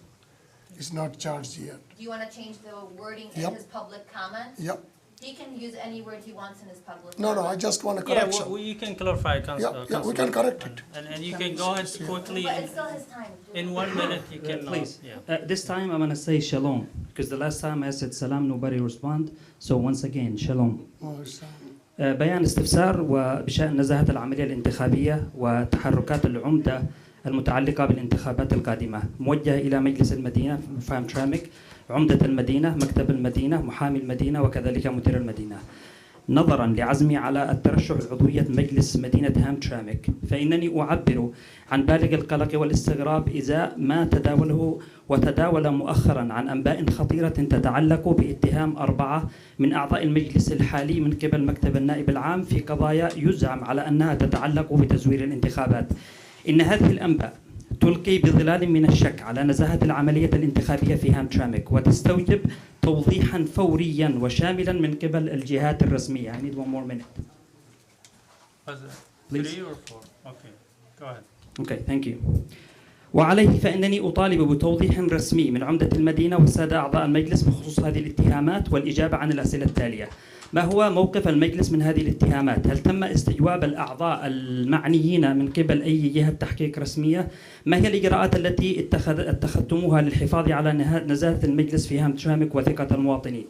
It's not charged yet. do you wanna change the wording in Yep. his public comments? Yep. He can use any word he wants in his public. No, I comments. just want a Yeah, correction. you can clarify, Council. Yeah, we can correct it. And you can go ahead quickly, But it's still his time. in 1 minute, you can. Please. Yeah. This time I'm gonna say shalom, because the last time I said salam, nobody respond. So once again, shalom. بيان استفسار وبشأن نزاهة العملية الانتخابية وتحركات العمدة المتعلقة بالانتخابات القادمة موجهة إلى مجلس المدينة فام ترامك، عمدة المدينة، مكتب المدينة، محامي المدينة، وكذلك مدير المدينة. نظرا لعزمي على الترشح لعضوية مجلس مدينة هامترامك، فإنني أعبر عن بالغ القلق والاستغراب إزاء ما تداوله وتداول مؤخرا عن أنباء خطيرة تتعلق باتهام 4 من أعضاء المجلس الحالي من قبل مكتب النائب العام في قضايا يزعم على أنها تتعلق بتزوير الانتخابات. إن هذه الأنباء تلقي بظلال من الشك على نزاهة العملية الانتخابية في هامترامك وتستوجب توضيحا فوريا وشاملا من قبل الجهات الرسمية. I need one more minute. Was it Please. 3 or 4? Okay, go ahead. Okay, thank you. وعليه فإنني أطالب بتوضيح رسمي من عمدة المدينة والسادة أعضاء المجلس بخصوص هذه الاتهامات والإجابة عن الأسئلة التالية. ما هو موقف المجلس من هذه الاتهامات؟ هل تم استجواب الأعضاء المعنيين من قبل أي جهة تحقيق رسمية؟ ما هي الإجراءات التي اتخذتموها للحفاظ على نزاهة المجلس في هامترامك وثقة المواطنين؟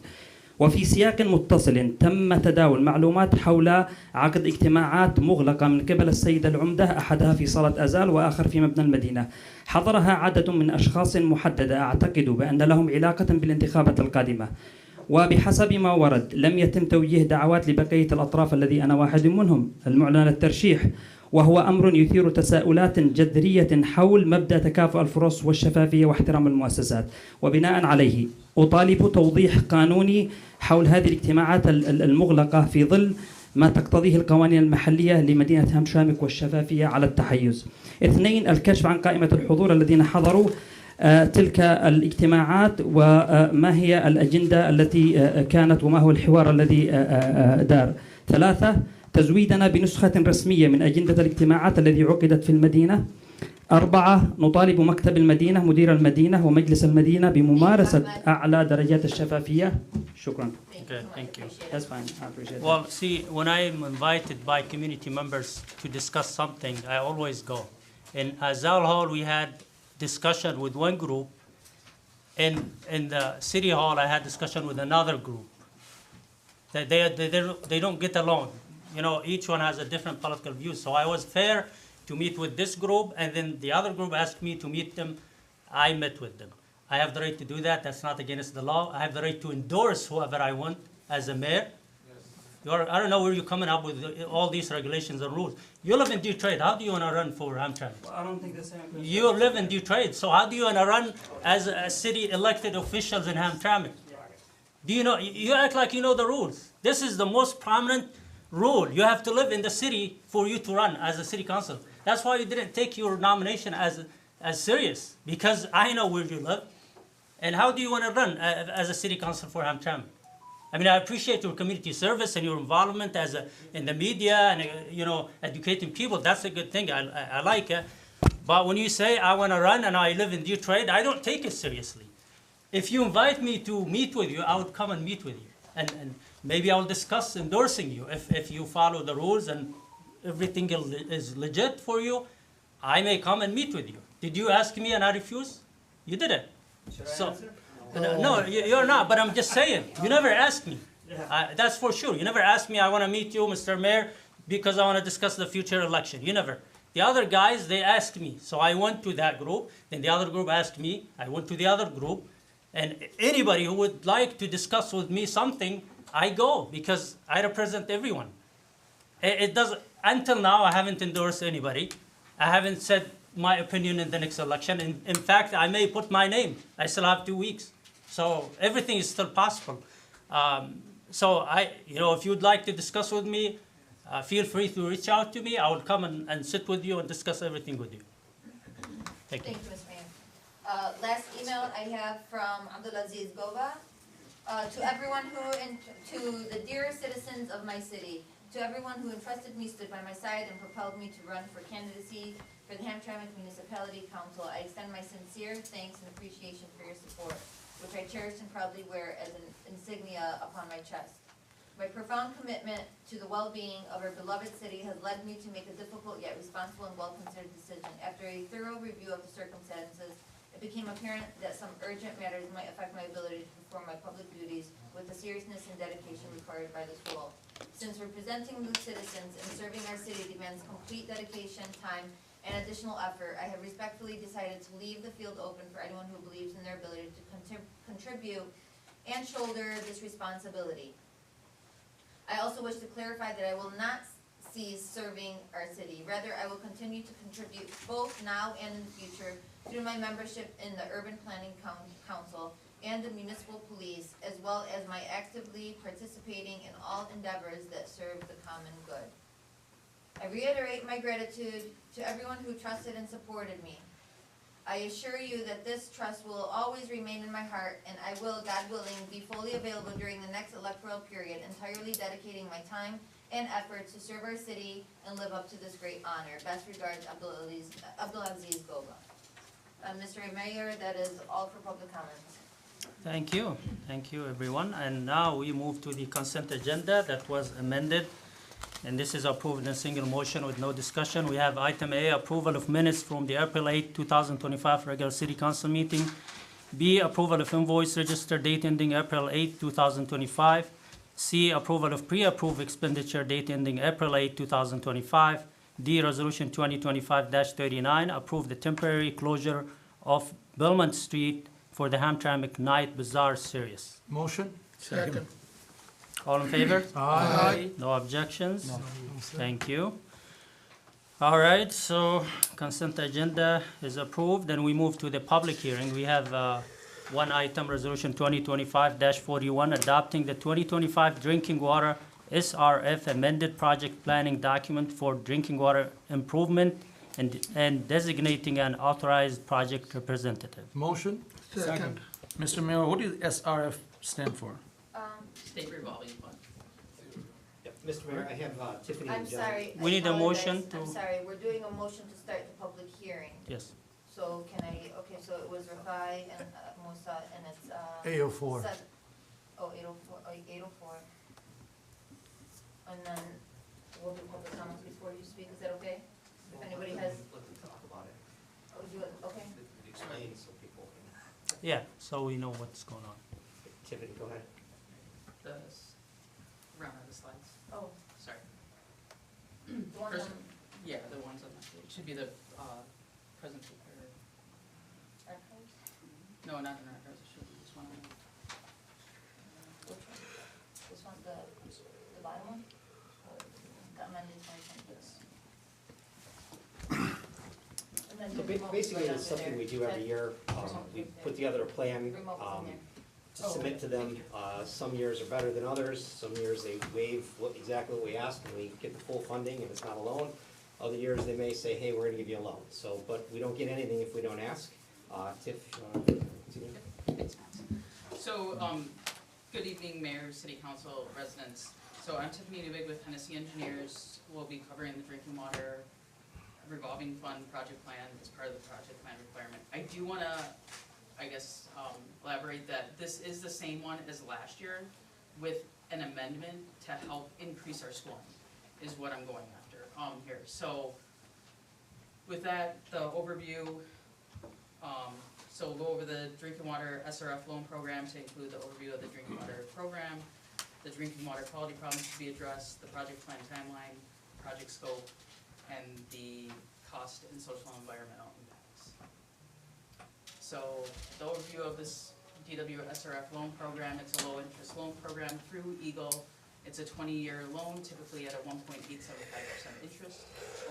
وفي سياق متصل تم تداول معلومات حول عقد اجتماعات مغلقة من قبل السيد العمدة، أحدها في صالة أزال وآخر في مبنى المدينة، حضرها عدد من أشخاص محددة أعتقد بأن لهم علاقة بالانتخابات القادمة، وبحسب ما ورد لم يتم توجيه دعوات لبقية الأطراف الذي أنا واحد منهم المعلن الترشيح، وهو أمر يثير تساؤلات جذرية حول مبدأ تكافؤ الفرص والشفافية واحترام المؤسسات. وبناء عليه أطالب توضيح قانوني حول هذه الاجتماعات المغلقة في ظل ما تقتضيه القوانين المحلية لمدينة هامترامك والشفافية على التحيز. 2. الكشف عن قائمة الحضور الذين حضروا تلك الاجتماعات وما هي الأجندة التي كانت وما هو الحوار الذي دار. 3. تزويدنا بنسخة رسمية من أجندة الاجتماعات التي عقدت في المدينة. 4. نطالب مكتب المدينة، مدير المدينة ومجلس المدينة بممارسة أعلى درجات الشفافية. شكرا. Okay, thank you. That's fine. I appreciate it. Well, see, when I am invited by community members to discuss something, I always go. In Azal Hall, we had discussion with one group. In the city hall, I had discussion with another group. They don't get along. You know, each one has a different political view. So I was fair to meet with this group, and then the other group asked me to meet them. I met with them. I have the right to do that. That's not against the law. I have the right to endorse whoever I want as a mayor. I don't know where you're coming up with all these regulations and rules. You live in Detroit. How do you want to run for Hamtramck? Well, I don't think the same. You live in Detroit. So how do you want to run as a city elected officials in Hamtramck? Do you know? You act like you know the rules. This is the most prominent rule. You have to live in the city for you to run as a city council. That's why you didn't take your nomination as serious, because I know where you live. And how do you want to run as a city council for Hamtramck? I mean, I appreciate your community service and your involvement in the media and, educating people. That's a good thing. I like it. But when you say I want to run and I live in Detroit, I don't take it seriously. If you invite me to meet with you, I would come and meet with you. And maybe I will discuss endorsing you. If you follow the rules and everything is legit for you, I may come and meet with you. Did you ask me and I refuse? You didn't. No, you're not, but I'm just saying. You never asked me. That's for sure. You never asked me, I want to meet you, Mr. Mayor, because I want to discuss the future election. You never. The other guys, they asked me. So I went to that group. Then the other group asked me. I went to the other group. And anybody who would like to discuss with me something, I go, because I represent everyone. It doesn't, until now, I haven't endorsed anybody. I haven't said my opinion in the next election. In fact, I may put my name. I still have 2 weeks. So everything is still possible. So if you'd like to discuss with me, feel free to reach out to me. I will come and sit with you and discuss everything with you. Thank you. Thank you, Ms. Mayor. Last email I have from Abdulaziz Gova. To everyone to the dear citizens of my city, to everyone who entrusted me, stood by my side, and propelled me to run for candidacy for the Hamtramck Municipality Council, I extend my sincere thanks and appreciation for your support, which I cherish and proudly wear as an insignia upon my chest. My profound commitment to the well-being of our beloved city has led me to make a difficult yet responsible and well-considered decision. After a thorough review of the circumstances, it became apparent that some urgent matters might affect my ability to perform my public duties with the seriousness and dedication required by this role. Since representing the citizens and serving our city demands complete dedication, time, and additional effort, I have respectfully decided to leave the field open for anyone who believes in their ability to contribute and shoulder this responsibility. I also wish to clarify that I will not cease serving our city. Rather, I will continue to contribute both now and in the future through my membership in the Urban Planning Council and the Municipal Police, as well as my actively participating in all endeavors that serve the common good. I reiterate my gratitude to everyone who trusted and supported me. I assure you that this trust will always remain in my heart, and I will, God willing, be fully available during the next electoral period, entirely dedicating my time and efforts to serve our city and live up to this great honor. Best regards, Abdulaziz Goba. Mr. Mayor, that is all for public comments. Thank you, everyone. And now we move to the consent agenda that was amended. And this is approved in a single motion with no discussion. We have item A, approval of minutes from the April 8, 2025 regular city council meeting. B, approval of invoice register date ending April 8, 2025. C, approval of pre-approved expenditure date ending April 8, 2025. D, resolution 2025-39, approve the temporary closure of Belmont Street for the Hamtramck Night Bazaar series. Motion? Second. All in favor? Aye. No objections? Thank you. All right, so consent agenda is approved, and we move to the public hearing. We have one item, resolution 2025-41, adopting the 2025 drinking water SRF amended project planning document for drinking water improvement and designating an authorized project representative. Motion? Second. Mr. Mayor, what does SRF stand for? State revolving fund. Yep, Mr. Mayor, I have Tiffany I'm and John. sorry. We need a motion I'm to- sorry, we're doing a motion to start the public hearing. Yes. So can I, okay, so it was Rafai and Musa, and it's, 804. 804. And then we'll do public comments before you speak, is that okay? If anybody has, Let them talk about it. oh, do it, okay? Explain so people can. Yeah, so we know what's going on. Tiffany, go ahead. Round of the slides, Oh, sorry. the one First- on Yeah, the ones on that, it should be the, presentation, archives? no, not in our, it should be this one. Which one? This one, the bottom one? The amended 2020. And then So the remote basically, right it's under something there. we do every year. We put together a plan Remote was in there. to submit to them. Some years are better than others. Some years they waive exactly what we ask and we get the full funding and it's not a loan. Other years they may say, hey, we're gonna give you a loan. So, but we don't get anything if we don't ask. Tiff, you wanna continue? Thanks, Matt. So, good evening, Mayor, City Council, residents. So I'm Tiffany Newbig with Hennessy Engineers. We'll be covering the drinking water revolving fund project plan as part of the project plan requirement. I do wanna, I guess, elaborate that this is the same one as last year with an amendment to help increase our scoring, is what I'm going after, here. So with that, the overview, so we'll go over the drinking water SRF loan program to include the overview of the drinking water program, the drinking water quality problems to be addressed, the project plan timeline, project scope, and the cost and social and environmental impacts. So the overview of this DW SRF loan program, it's a low interest loan program through Eagle. It's a 20-year loan, typically at a 1.875% interest.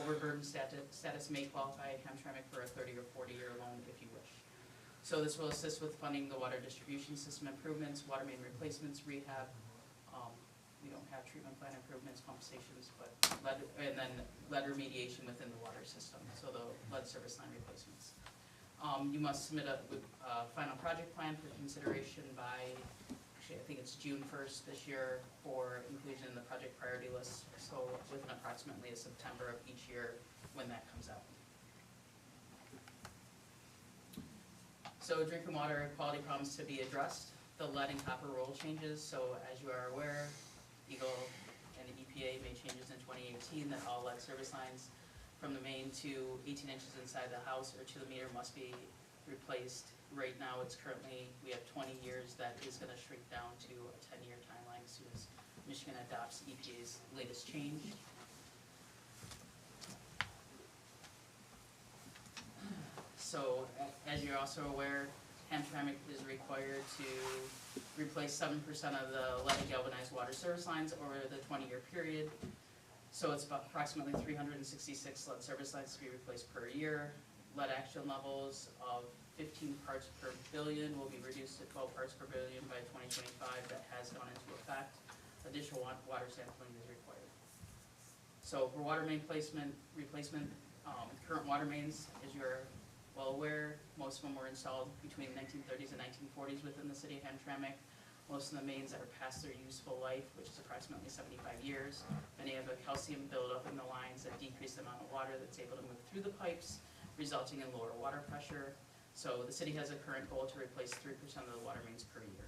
Overburden status may qualify Hamtramck for a 30 or 40-year loan if you wish. So this will assist with funding the water distribution system improvements, water main replacements, rehab. We don't have treatment plant improvements, pump stations, but lead, and then lead remediation within the water system, so the lead service line replacements. You must submit a final project plan for consideration by, actually, I think it's June 1st this year for inclusion in the project priority list, so within approximately September of each year when that comes out. So drinking water quality problems to be addressed, the lead and copper rule changes, so as you are aware, Eagle and the EPA made changes in 2018 that all lead service lines from the main to 18 inches inside the house or to the meter must be replaced. Right now, it's currently, we have 20 years, that is gonna shrink down to a 10-year timeline as soon as Michigan adopts EPA's latest change. So, as you're also aware, Hamtramck is required to replace 7% of the lead and galvanized water service lines over the 20-year period. So it's about approximately 366 lead service lines to be replaced per year. Lead action levels of 15 parts per billion will be reduced to 12 parts per billion by 2025. That has gone into effect. Additional water sampling is required. So for water main replacement, current water mains, as you're well aware. Most of them were installed between the 1930s and 1940s within the city of Hamtramck. Most of the mains are past their useful life, which is approximately 75 years. Many have a calcium buildup in the lines that decrease the amount of water that's able to move through the pipes, resulting in lower water pressure. So the city has a current goal to replace 3% of the water mains per year.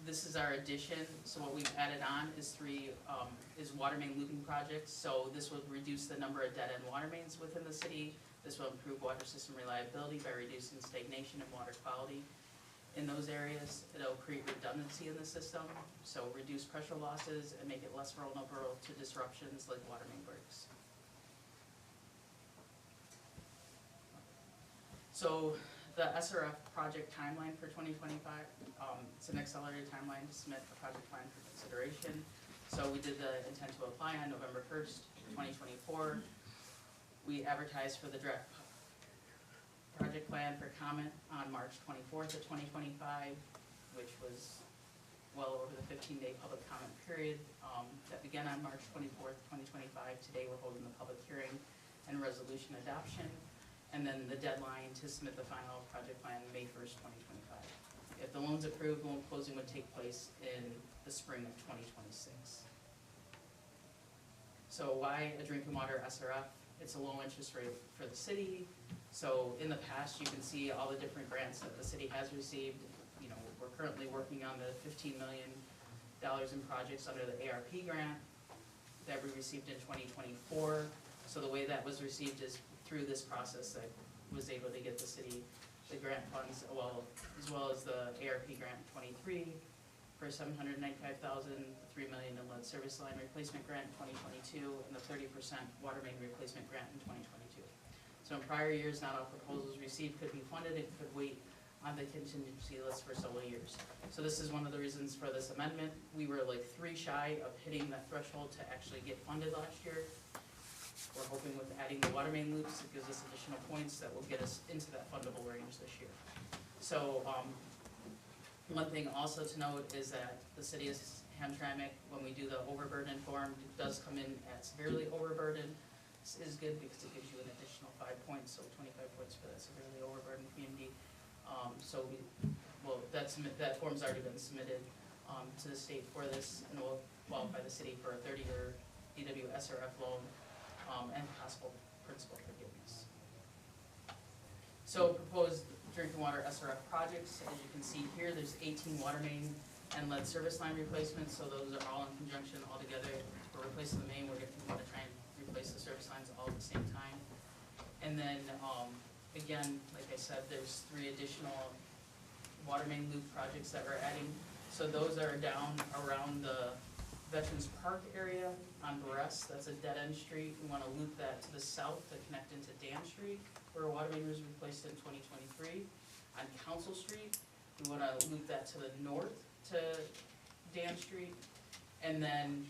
This is our addition, so what we've added on is water main looping projects. So this will reduce the number of dead-end water mains within the city. This will improve water system reliability by reducing stagnation and water quality in those areas. It'll create redundancy in the system, so reduce pressure losses and make it less vulnerable to disruptions like water main breaks. So the SRF project timeline for 2025, it's an accelerated timeline to submit a project plan for consideration. So we did the intent to apply on November 1st, 2024. We advertised for the draft project plan for comment on March 24th of 2025, which was well over the 15-day public comment period that began on March 24th, 2025. Today we're holding the public hearing and resolution adoption. And then the deadline to submit the final project plan, May 1st, 2025. If the loan's approved, loan closing would take place in the spring of 2026. So why a drinking water SRF? It's a low interest rate for the city. So in the past, you can see all the different grants that the city has received. You know, we're currently working on the $15 million in projects under the ARP grant that we received in 2024. So the way that was received is through this process that was able to get the city the grant funds, as well as the ARP grant 23 for $795,000, $3 million in lead service line replacement grant in 2022, and the 30% water main replacement grant in 2022. So in prior years, not all proposals received could be funded and could wait on the contingency list for several years. So this is one of the reasons for this amendment. We were like 3 shy of hitting that threshold to actually get funded last year. We're hoping with adding the water main loops, it gives us additional points that will get us into that fundable range this year. So one thing also to note is that the city of Hamtramck, when we do the overburden form, it does come in at severely overburdened. This is good because it gives you an additional 5 points, so 25 points for that severely overburdened community. That form's already been submitted to the state for this, and will qualify the city for a 30-year DW SRF loan and possible principal forgiveness. So proposed drinking water SRF projects, as you can see here, there's 18 water main and lead service line replacements, so those are all in conjunction all together. We're replacing the main, we're going to try and replace the service lines all at the same time. And then, again, like I said, there's 3 additional water main loop projects that we're adding. So those are down around the Veterans Park area on Barres. That's a dead-end street. We want to loop that to the south to connect into Dan Street, where a water main was replaced in 2023. On Council Street, we want to loop that to the north to Dan Street. And then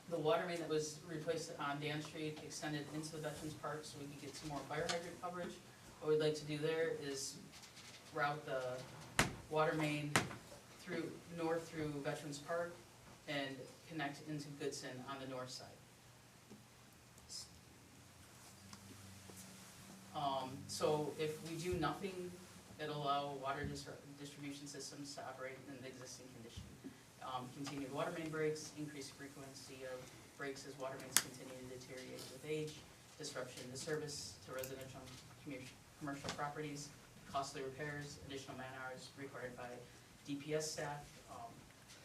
the water main that was replaced on Dan Street extended into the Veterans Park so we could get some more fire hydrant coverage. What we'd like to do there is route the water main north through Veterans Park and connect into Goodson on the north side. So if we do nothing, it'll allow water distribution systems to operate in the existing condition. Continued water main breaks, increased frequency of breaks as water mains continue to deteriorate with age, disruption to service to residential and commercial properties, costly repairs, additional man hours required by DPS staff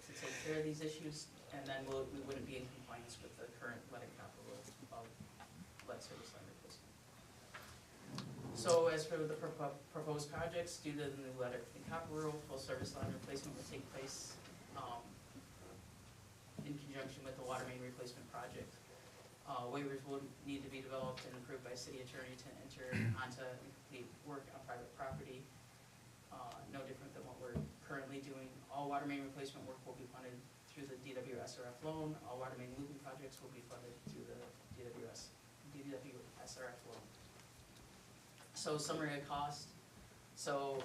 to take care of these issues, and then we wouldn't be in compliance with the current lead and copper rule of lead service line replacement. So as for the proposed projects, due to the new lead and copper rule, full service line replacement will take place in conjunction with the water main replacement project. Waivers will need to be developed and approved by city attorney to enter onto complete work on private property. No different than what we're currently doing. All water main replacement work will be funded through the DW SRF loan. All water main looping projects will be funded through the DW SRF loan. So summary of cost. So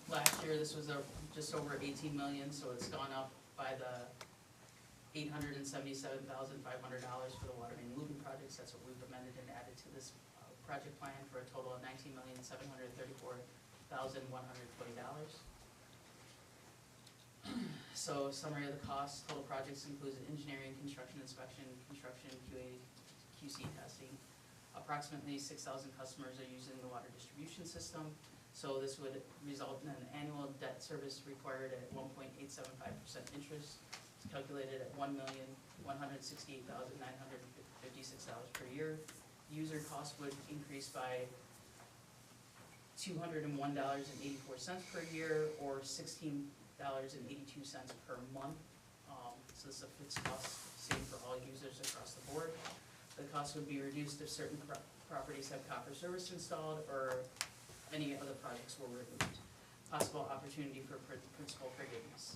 last year this was just over 18 million, so it's gone up by the $877,500 for the water main looping projects. That's what we've amended and added to this project plan for a total of $19,734,120. So summary of the costs, total projects includes engineering, construction inspection, construction QA, QC testing. Approximately 6,000 customers are using the water distribution system. So this would result in an annual debt service required at 1.875% interest. It's calculated at $1,168,956 per year. User cost would increase by $201.84 per year, or $16.82 per month. So this is a fixed cost, same for all users across the board. The cost would be reduced if certain properties have copper service installed or any other projects were removed. Possible opportunity for principal forgiveness.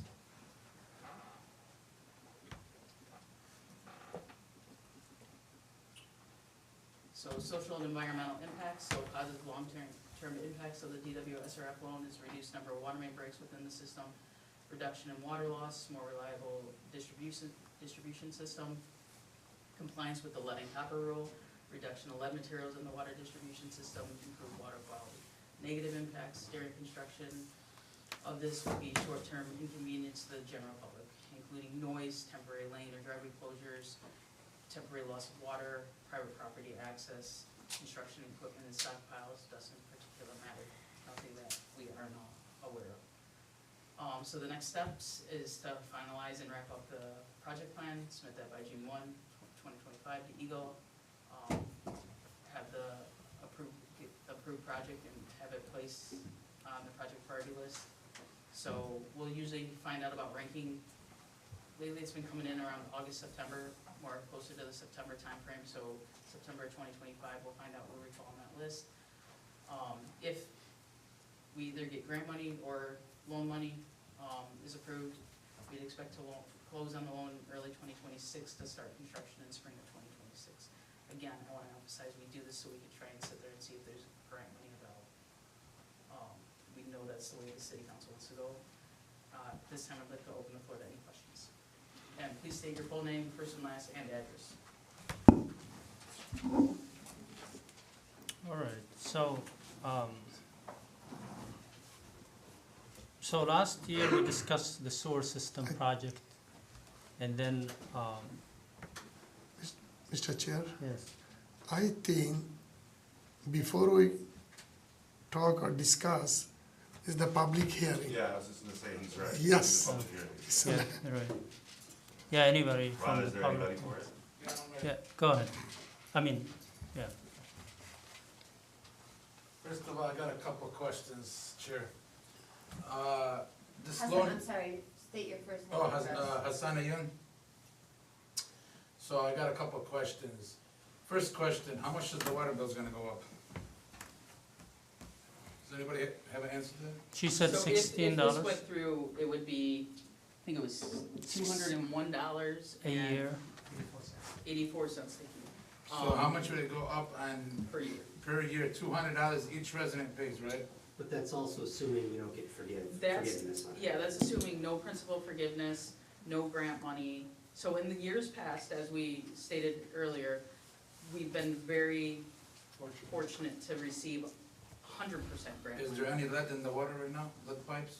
So social and environmental impacts, so positive long-term impacts of the DWSRF loan is reduced number of water main breaks within the system, reduction in water loss, more reliable distribution system, compliance with the lead and copper rule, reduction of lead materials in the water distribution system, improved water quality. Negative impacts during construction of this would be short-term inconvenience to the general public, including noise, temporary lane or driveway closures, temporary loss of water, private property access, construction equipment and stockpiles, doesn't particularly matter, nothing that we are not aware of. So the next steps is to finalize and wrap up the project plan, submit that by June 1, 2025 to Eagle, have the approved project and have it placed on the project priority list. So we'll usually find out about ranking. Lately it's been coming in around August, September, more closer to the September timeframe, so September 2025 we'll find out where we fall on that list. If we either get grant money or loan money is approved, we'd expect to close on the loan early 2026 to start construction in spring of 2026. Again, I want to emphasize we do this so we can try and sit there and see if there's grant money available. We know that's the way the city council wants to go. This time I'd like to open the floor to any questions. And please state your full name, first and last, and address. All right, so last year we discussed the sewer system project, and then, Mr. Chair, yes, I think before we talk or discuss is the public hearing. Yeah, I was just gonna say, he's right. Yes. It's a public hearing. yeah, right. Yeah, anybody Ron, from the is there public. anybody for it? Yeah, go ahead. I mean, yeah. First of all, I got a couple of questions, Chair. This Hassan, loan. I'm sorry, state your first name. Oh, and address. Hassan Ayun. So I got a couple of questions. First question, how much is the water bill's gonna go up? Does anybody have an answer to that? She said So $16. If this went through, it would be, I think it was $201 A year. 84 cents, thank you. So how much would it go up on? Per year. Per year, $200 each resident pays, right? But that's also assuming we don't get forgiveness on it. Yeah, that's assuming no principal forgiveness, no grant money. So in the years past, as we stated earlier, we've been very fortunate to receive 100% grant Is money. there any lead in the water right now, lead pipes?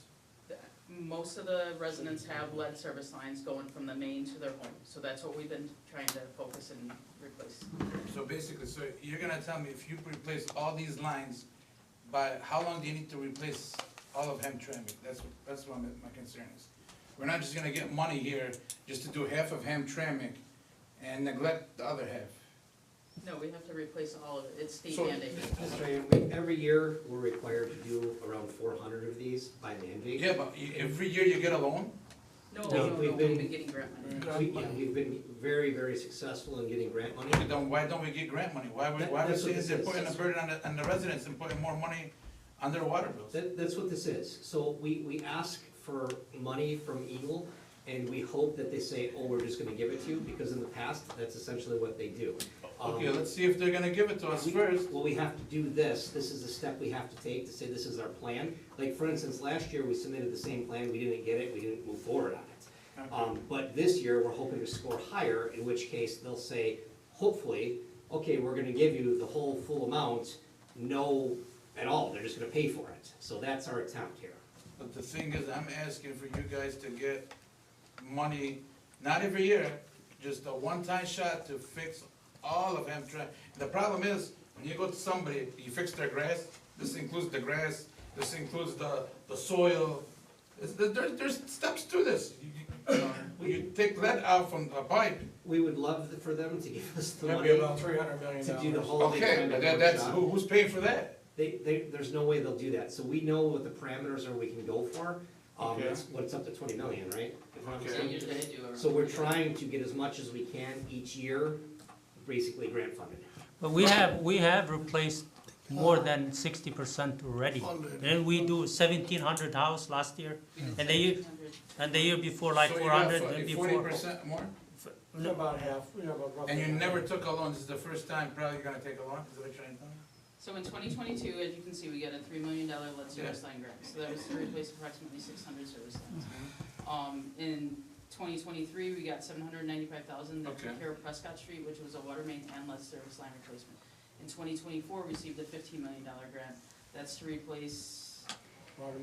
Most of the residents have lead service lines going from the main to their home, so that's what we've been trying to focus and replace. So basically, so you're gonna tell me if you replace all these lines, by how long do you need to replace all of Hamtramck? That's what my concern is. We're not just gonna get money here just to do half of Hamtramck and neglect the other half. No, we have to replace all of it, it's state So- mandated. Mr. Ryan, every year, we're required to do around 400 of these by mandate. Yeah, but every year you get a loan? No, we've we've been- been getting grant money. We've been very, very successful in getting grant money. Then why don't we get grant money? Why we That's what saying this they're is. putting a burden on the residents and putting more money on their water bills? That's what this is. So we ask for money from Eagle, and we hope that they say, oh, we're just gonna give it to you, because in the past, that's essentially what they do. Okay, let's see if they're gonna give it to us first. Well, we have to do this is the step we have to take to say this is our plan. Like, for instance, last year, we submitted the same plan, we didn't get it, we didn't move forward on it. But this year, we're hoping to score higher, in which case they'll say, hopefully, okay, we're gonna give you the whole full amount, no at all, they're just gonna pay for it. So that's our attempt here. But the thing is, I'm asking for you guys to get money, not every year, just a one-time shot to fix all of Hamtramck. The problem is, when you go to somebody, you fix their grass, this includes the grass, this includes the soil. There's steps to this. You take lead out from a pipe. We would love for them to give us the That'd money. be about $300 million. To do the whole thing. Okay, but that's, who's paying for that? There's no way they'll do that, so we know what the parameters are we can go for. Okay. It's what's up to 20 million, right? If I'm Okay. mistaken. So we're trying to get as much as we can each year, basically grant funded. But we have replaced more than 60% already. Then we do 1,700 house last year, and the year before like So you 400, got then before. 40% more? About half, we have about roughly. And you never took a loan, this is the first time probably you're gonna take a loan, is it actually? So in 2022, as you can see, we got a $3 million lead service line grant. So that was to replace approximately 600 service lines. In 2023, we got $795,000 that took care of Prescott Street, which was a water main and lead service line replacement. In 2024, we received a $15 million grant. That's to replace Water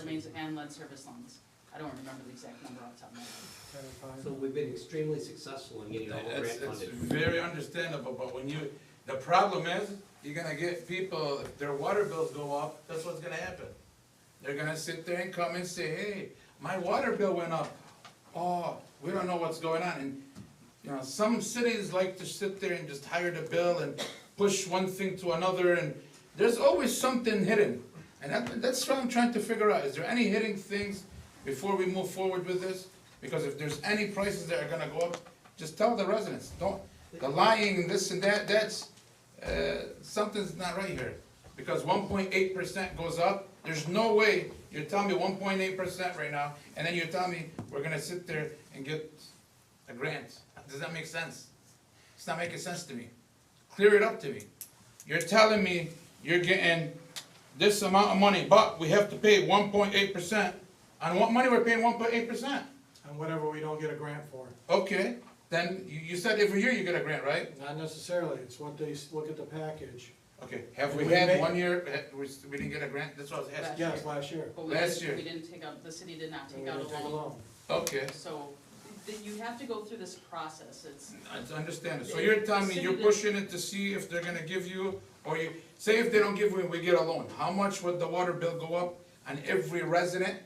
mains and lead service lines. I don't remember the exact number off the top of my head. So we've been extremely successful in getting all grant It's funded. very understandable, but when you, the problem is, you're gonna get people, if their water bills go up, that's what's gonna happen. They're gonna sit there and come and say, hey, my water bill went up. Oh, we don't know what's going on. And, you know, some cities like to sit there and just hire the bill and push one thing to another, and there's always something hidden. And that's what I'm trying to figure out. Is there any hidden things before we move forward with this? Because if there's any prices that are gonna go up, just tell the residents. Don't, the lying and this and that, that's, something's not right here. Because 1.8% goes up, there's no way you're telling me 1.8% right now, and then you're telling me we're gonna sit there and get a grant. Does that make sense? It's not making sense to me. Clear it up to me. You're telling me you're getting this amount of money, but we have to pay 1.8%. On what money we're paying 1.8%? And whatever we don't get a grant for. Okay, then you said every year you get a grant, right? Not necessarily, it's what they look at the package. Okay, have we We had may- 1 year, we didn't get a grant? That's what I was asking. Yes, last year. But Last year. we didn't take out, the city did not And we take out didn't take a a loan. loan. Okay, So you have to go through this process. It's, I understand it. So you're telling me you're pushing it to see if they're gonna give you, or you, say if they don't give you, we get a loan. How much would the water bill go up on every resident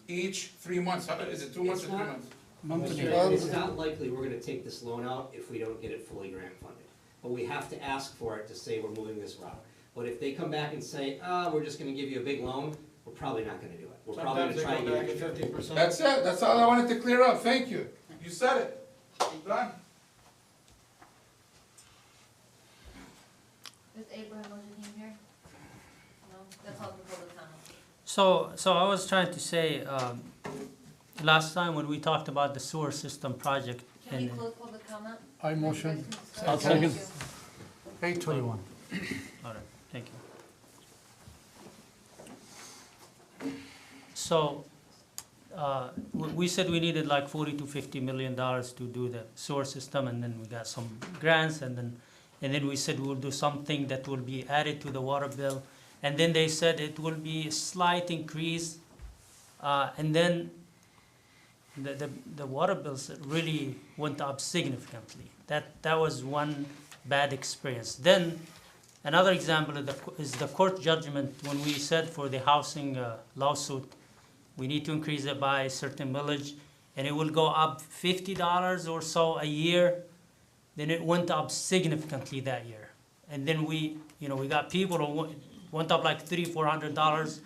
each 3 months? Is it 2 months or 3 months? It's not likely we're gonna take this loan out if we don't get it fully grant funded. But we have to ask for it to say we're moving this route. But if they come back and say, we're just gonna give you a big loan, we're probably not gonna do it. We're probably Sometimes gonna they try go and back get to extra. 50%. That's it, that's all I wanted to clear up, thank you. You said it. Done. Is Abraham Mojahid here? No, that's all the public comment. So I was trying to say, last time when we talked about the sewer system project, Can we and close public comment? I motion. I'll Thank second. you. 8:21. all right, thank you. So, we said we needed like 40 to 50 million dollars to do the sewer system, and then we got some grants, and then we said we'll do something that will be added to the water bill, and then they said it will be a slight increase, and then the water bills really went up significantly. That was one bad experience. Then another example is the court judgment when we said for the housing lawsuit, we need to increase it by a certain millage, and it will go up $50 or so a year. Then it went up significantly that year, and then we got people who went up like $300-400.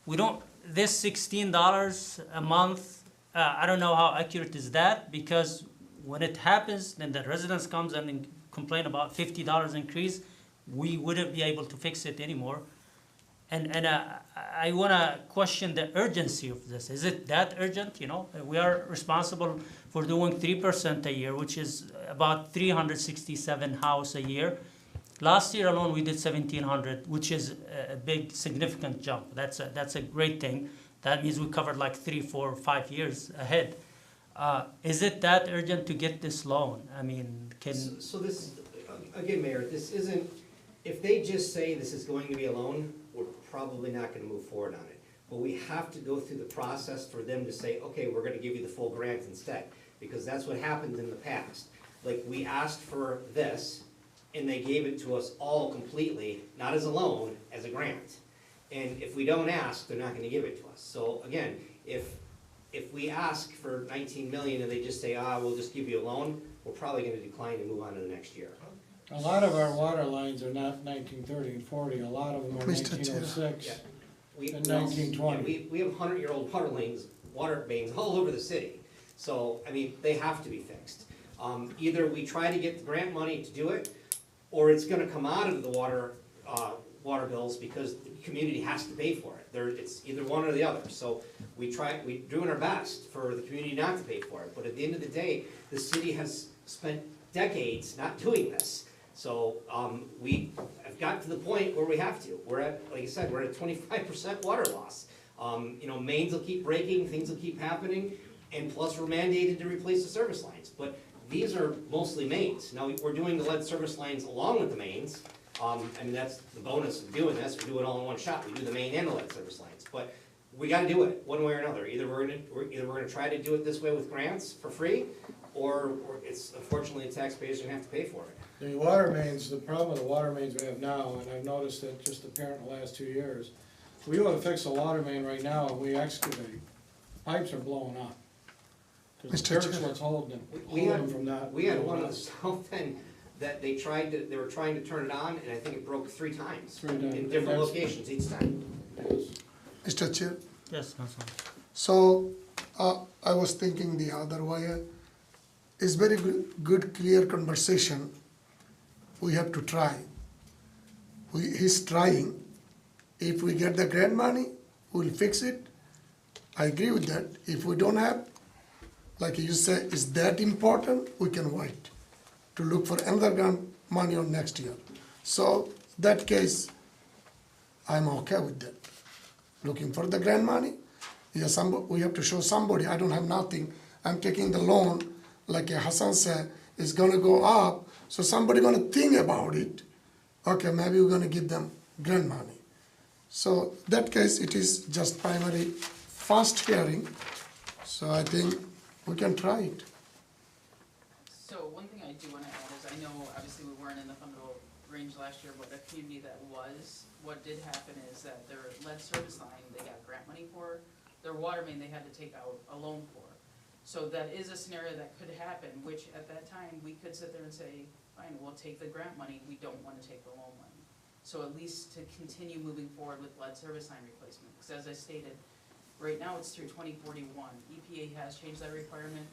We don't. This $16 a month. I don't know how accurate is that, because when it happens, then the residents comes and complain about $50 increase. We wouldn't be able to fix it anymore. And I want to question the urgency of this. Is it that urgent? We are responsible for doing 3% a year, which is about 367 house a year. Last year alone, we did 1,700, which is a big, significant jump. That's a great thing. That means we covered like 3, 4, 5 years ahead. Is it that urgent to get this loan? I mean, So this, again, Mayor, this isn't, if they just say this is going to be a loan, we're probably not gonna move forward on it. But we have to go through the process for them to say, okay, we're gonna give you the full grant instead, because that's what happened in the past. Like, we asked for this, and they gave it to us all completely, not as a loan, as a grant. And if we don't ask, they're not gonna give it to us. So again, if we ask for 19 million and they just say, we'll just give you a loan, we're probably gonna decline and move on to the next year. A lot of our water lines are not 1930 and 40, a lot of them are Mr. Chair. 1906 We- and well, 1920. yeah, we have 100-year-old water mains all over the city. So, I mean, they have to be fixed. Either we try to get the grant money to do it, or it's gonna come out of the water bills because the community has to pay for it. It's either one or the other. So we're doing our best for the community not to pay for it. But at the end of the day, the city has spent decades not doing this. So, we have gotten to the point where we have to. We're at, like I said, we're at 25% water loss. Mains will keep breaking, things will keep happening, and plus we're mandated to replace the service lines. But these are mostly mains. Now, we're doing the lead service lines along with the mains. That's the bonus of doing this. We do it all in one shot. We do the main and the lead service lines. But we gotta do it, one way or another. Either we're gonna try to do it this way with grants for free, or it's, unfortunately, the taxpayers are gonna have to pay for it. The water mains, the problem with the water mains we have now, and I've noticed it just apparent in the last 2 years, we want to fix a water main right now, and we excavate, pipes are blowing up. Because the Mr. church Chair. was holding We them from that. We had one on the south end that they were trying to turn it on, and I think it broke 3 times. 3 times. In different That's- locations each time. Mr. Chair, yes, Councilman. so, I was thinking the other way. It's very good, clear conversation. We have to try. He's trying. If we get the grant money, we'll fix it. I agree with that. If we don't have, like you said, is that important, we can wait to look for another grant money on next year. So, that case, I'm okay with that. Looking for the grant money, yes, we have to show somebody, I don't have nothing, I'm taking the loan, like Hassan said, it's gonna go up, so somebody gonna think about it. Okay, maybe we're gonna give them grant money. So that case, it is just primary first hearing, so I think we can try it. So one thing I do wanna add is, I know obviously we weren't in the Thunderbolt range last year, but a community that was, what did happen is that their lead service line, they got grant money for, their water main, they had to take out a loan for. So that is a scenario that could happen, which at that time, we could sit there and say, fine, we'll take the grant money, we don't wanna take the loan money. So at least to continue moving forward with lead service line replacement, because as I stated, right now it's through 2041. EPA has changed that requirement,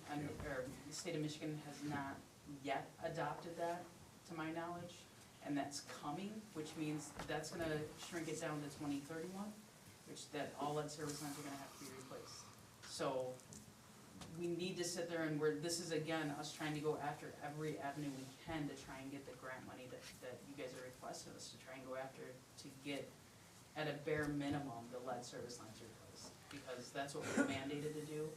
or the state of Michigan has not yet adopted that, to my knowledge, and that's coming, which means that's gonna shrink it down to 2031, which that all lead service lines are gonna have to be replaced. So we need to sit there and this is again, us trying to go after every avenue we can to try and get the grant money that you guys are requesting us to try and go after to get, at a bare minimum, the lead service lines replaced, because that's what we're mandated to do.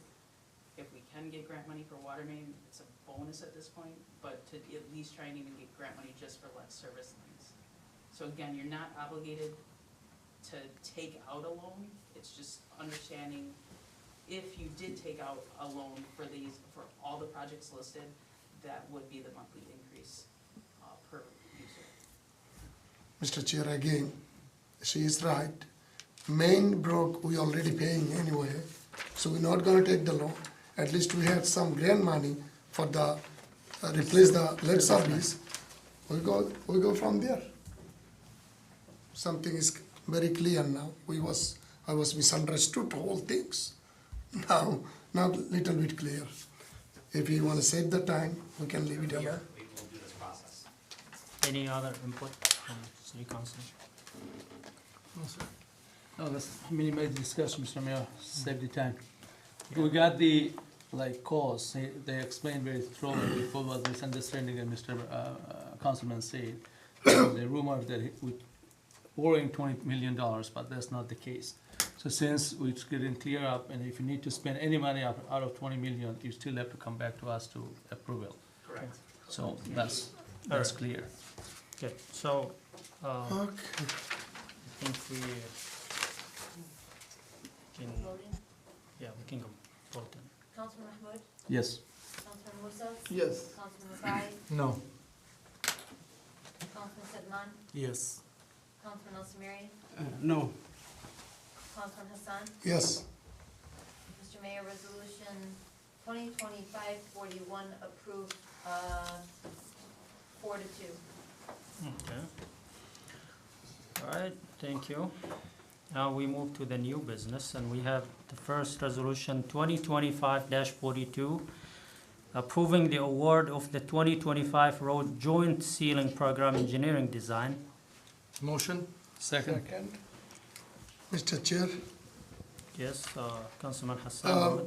If we can get grant money for water main, it's a bonus at this point, but to at least try and even get grant money just for lead service lines. So again, you're not obligated to take out a loan, it's just understanding if you did take out a loan for for all the projects listed, that would be the monthly increase per user. Mr. Chair, again, she is right. Main broke, we already paying anyway, so we're not gonna take the loan. At least we have some grant money for the, replace the lead service. We go from there. Something is very clear now. I was misunderstood whole things. Now little bit clear. If you wanna save the time, we can leave it alone. We will do this process. Any other input from City Council? No, let's minimize the discussion, Mr. Mayor, save the time. We got the, cause, they explained very thoroughly what was misunderstanding, and Mr. Councilman said. The rumor that borrowing $20 million, but that's not the case. So since it's getting clear up, and if you need to spend any money out of 20 million, you still have to come back to us to approve it. Correct. So that's clear. Okay, so, I think we can, Voting? yeah, we can go vote then. Councilman Mahmoud? Yes. Councilman Musa? Yes. Councilman Mafai? No. Councilman Sedman? Yes. Councilman Al Samiri? No. Councilman Hassan? Yes. Mr. Mayor, resolution 2025-41 approved, 4-2. Okay. All right, thank you. Now we move to the new business, and we have the first resolution 2025-42, approving the award of the 2025 road joint sealing program engineering design. Motion? Second. Mr. Chair, Yes, Councilman Hassan.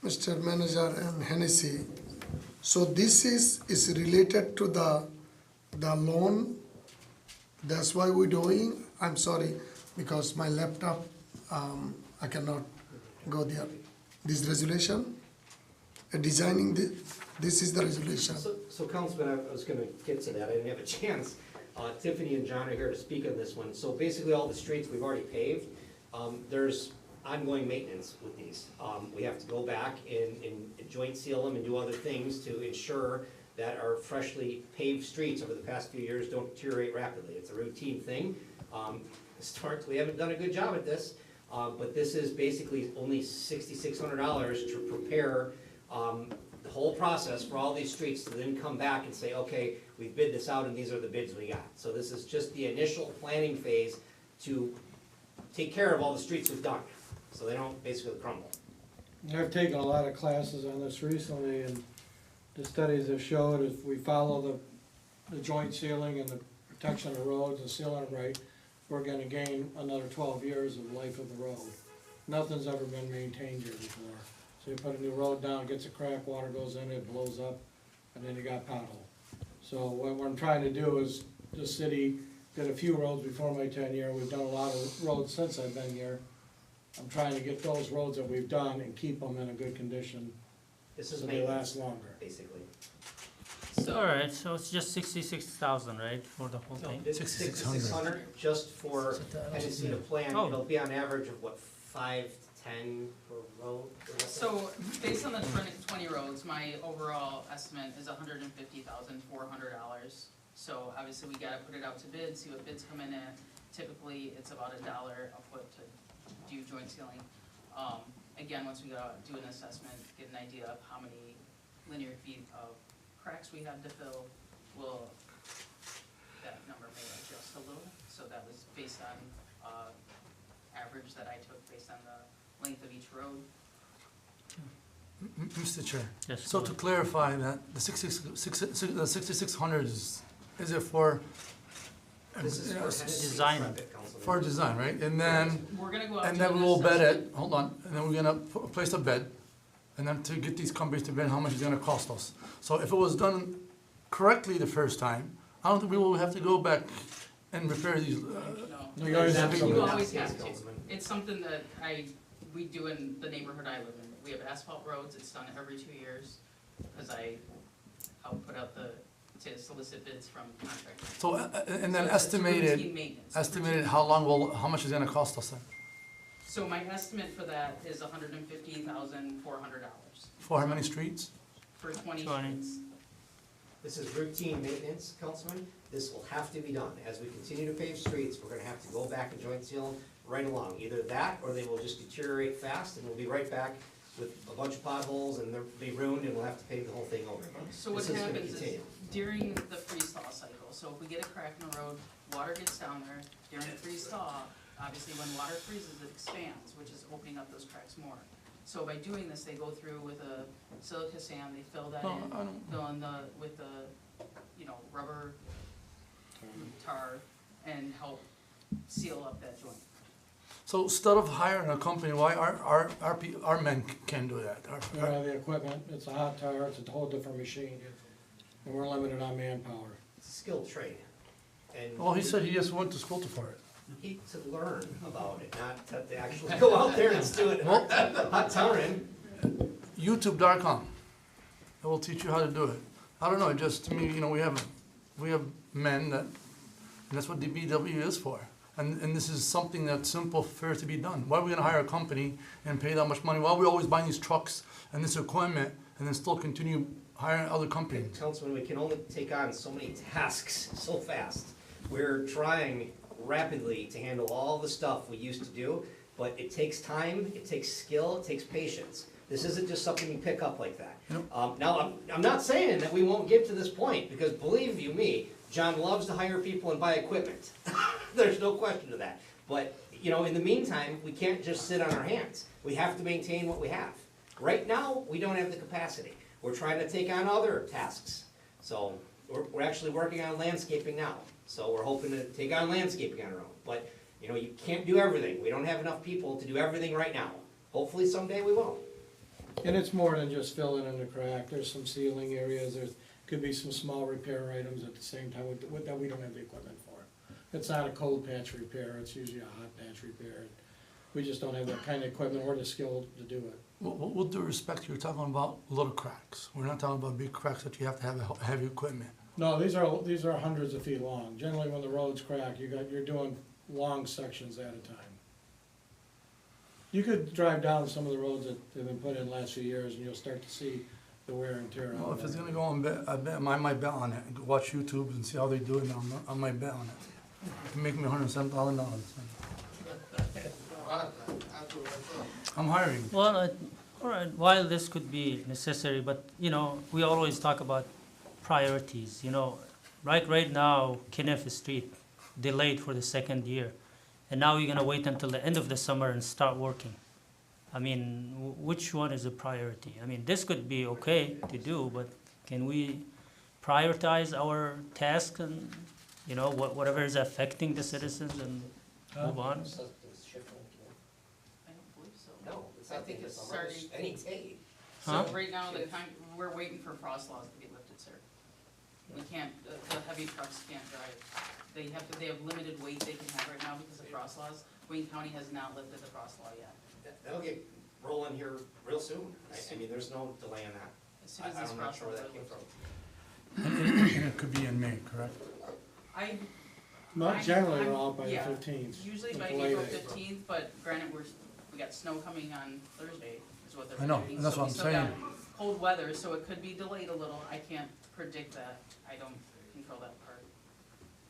Mr. Manager and Hennessy, so this is related to the loan. That's why we're doing, I'm sorry, because my laptop, I cannot go there. This resolution, designing this is the resolution. So Councilman, I was gonna get to that, I didn't have a chance. Tiffany and John are here to speak on this one. So basically, all the streets we've already paved, there's ongoing maintenance with these. We have to go back and joint seal them and do other things to ensure that our freshly paved streets over the past few years don't deteriorate rapidly. It's a routine thing. Historically, we haven't done a good job at this, but this is basically only $6,600 to prepare the whole process for all these streets to then come back and say, okay, we bid this out and these are the bids we got. So this is just the initial planning phase to take care of all the streets we've done, so they don't basically crumble. I've taken a lot of classes on this recently, and the studies have showed if we follow the joint sealing and the protection of the roads and sealing them right, we're gonna gain another 12 years of life of the road. Nothing's ever been maintained here before. So you put a new road down, gets a crack, water goes in it, blows up, and then you got pothole. So what I'm trying to do is, the city did a few roads before my tenure, we've done a lot of roads since I've been here. I'm trying to get those roads that we've done and keep them in a good condition, This is so they maintenance, last longer. basically. All right, so it's just 66,000, right, for the whole thing? It's 6,600 just for Hennessy to plan. Oh. It'll be on average of what, 5 to 10 per road? So, based on the 20 roads, my overall estimate is $150,400. So obviously, we gotta put it out to bid, see what bids come in at. Typically, it's about $1 a foot to do joint sealing. Again, once we go out, do an assessment, get an idea of how many linear feet of cracks we have to fill, that number may adjust a little. So that was based on, average that I took based on the length of each road. Mr. Chair. Yes, So go to ahead. clarify that, the 6,600 is it for? This is for Hennessy Design. Rapid, Councilman. For design, right? And then, We're gonna go out and to then an we will bid assessment. it, hold on, and then we're gonna place a bid, and then to get these companies to bid, how much it's gonna cost us. So if it was done correctly the first time, I don't think we will have to go back and repair these, No. You guys have Absolutely You not always the case, have to. Councilman. It's something that we do in the neighborhood I live in. We have asphalt roads, it's done every 2 years, because I help put out to solicit bids from contractors. so, and So then it's routine estimated, maintenance. how much is it gonna cost us then? So my estimate for that is $150,400 For how many streets? for 20 20. streets. This is routine maintenance, Councilman. This will have to be done. As we continue to pave streets, we're gonna have to go back and joint seal them right along. Either that, or they will just deteriorate fast, and we'll be right back with a bunch of potholes, and they'll be ruined, and we'll have to pave the whole thing over. So what This is gonna happens is, continue. during the freeze-thaw cycle, so if we get a crack in the road, water gets down there, during the freeze-thaw, obviously when water freezes, it expands, which is opening up those cracks more. So by doing this, they go through with a silica sand, they fill that No, in, I don't- fill in with the, rubber tar, and help seal up that joint. So instead of hiring a company, why our men can't do that? We don't have the equipment, it's a hot tire, it's a whole different machine, and we're limited on manpower. It's a skilled trade. And Oh, he said he just went to school for it. to learn about it, not to actually go out there and do it. Hot telling. YouTube.com. It will teach you how to do it. I don't know, just to me, you know, we have men that, and that's what the BW is for. And this is something that's simple, fair to be done. Why are we gonna hire a company and pay that much money? Why are we always buying these trucks and this equipment and then still continue hiring other companies? Councilman, we can only take on so many tasks so fast. We're trying rapidly to handle all the stuff we used to do, but it takes time, it takes skill, it takes patience. This isn't just something you pick up like that. Now, I'm not saying that we won't get to this point, because believe you me, John loves to hire people and buy equipment. There's no question of that. But, you know, in the meantime, we can't just sit on our hands. We have to maintain what we have. Right now, we don't have the capacity. We're trying to take on other tasks. So, we're actually working on landscaping now. So we're hoping to take on landscaping on our own. But, you know, you can't do everything. We don't have enough people to do everything right now. Hopefully someday we will. And it's more than just filling in the crack, there's some sealing areas, there could be some small repair items at the same time that we don't have the equipment for. It's not a cold patch repair, it's usually a hot patch repair. We just don't have that kind of equipment or the skill to do it. With due respect, you're talking about little cracks. We're not talking about big cracks that you have to have heavy equipment. No, these are hundreds of feet long. Generally, when the roads crack, you're doing long sections at a time. You could drive down some of the roads that have been put in the last few years, and you'll start to see the wear and tear on Well, if them. it's gonna go on, I might bet on it. Watch YouTube and see how they do it, and I might bet on it. It'll make me $107,000. I'm hiring. Well, all right, while this could be necessary, but, you know, we always talk about priorities, you know. Right now, Kenneth Street delayed for the second year, and now you're gonna wait until the end of the summer and start working. I mean, which one is a priority? I mean, this could be okay to do, but can we prioritize our task and, you know, whatever is affecting the citizens and move on? I don't believe so. No, it's I not the think end of it's summer, starting. it's any day. Huh? So right now, we're waiting for frost laws to be lifted, sir. We can't, the heavy trucks can't drive. They have limited weight they can have right now because of frost laws. Wayne County has not lifted the frost law yet. That'll get rolling here real soon. I mean, there's no delay in that. As soon as this I'm not frost sure where laws that came are from. And it could be in May, correct? Not generally, we're out by the yeah, 15th. Usually by at the late April April. 15th, but granted, we got snow coming on Thursday, is what they're I know, predicting. and that's So what we I'm still got saying. cold weather, so it could be delayed a little. I can't predict that. I don't control that part.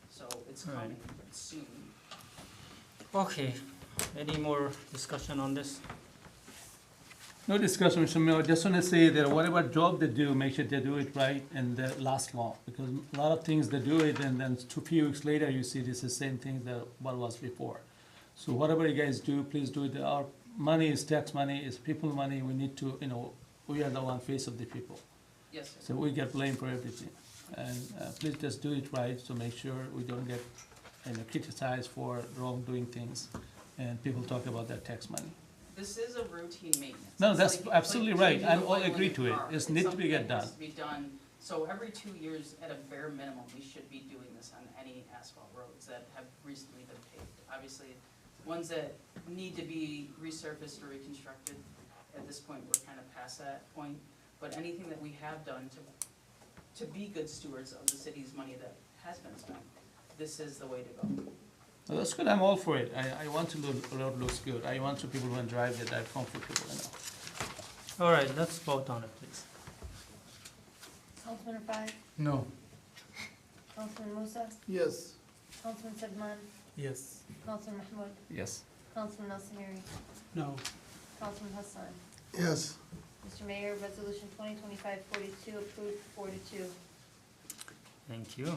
So it's All right. coming soon. Okay, any more discussion on this? No discussion, Mr. Mayor, just want to say that whatever job they do, make sure they do it right and they last long. Because a lot of things they do it and then a few weeks later you see this is the same thing that what was before. So whatever you guys do, please do it. Our money is tax money, is people money. We need to, you know, we are the one face of the people. Yes, sir. So we get blamed for everything. And please just do it right, so make sure we don't get, you know, criticized for wrongdoing things. And people talk about their tax money. This is a routine maintenance. No, It's that's like absolutely right. changing I'm the all oil in agree the to it. car. It's need to be something get that has done. to be done. So every 2 years, at a bare minimum, we should be doing this on any asphalt roads that have recently been paved. Obviously, ones that need to be resurfaced or reconstructed, at this point, we're kind of past that point. But anything that we have done to be good stewards of the city's money that has been spent, this is the way to go. Well, that's good, I'm all for it. I want to road looks good. I want to people when drive that are comfortable, you know. All right, let's vote on it, please. Councilman Rafai? No. Councilman Musa? Yes. Councilman Sedman? Yes. Councilman Mahmoud? Yes. Councilman Al-Samiri? No. Councilman Hassan? Yes. Mr. Mayor, Resolution 2025-42 approved 4-2. Thank you.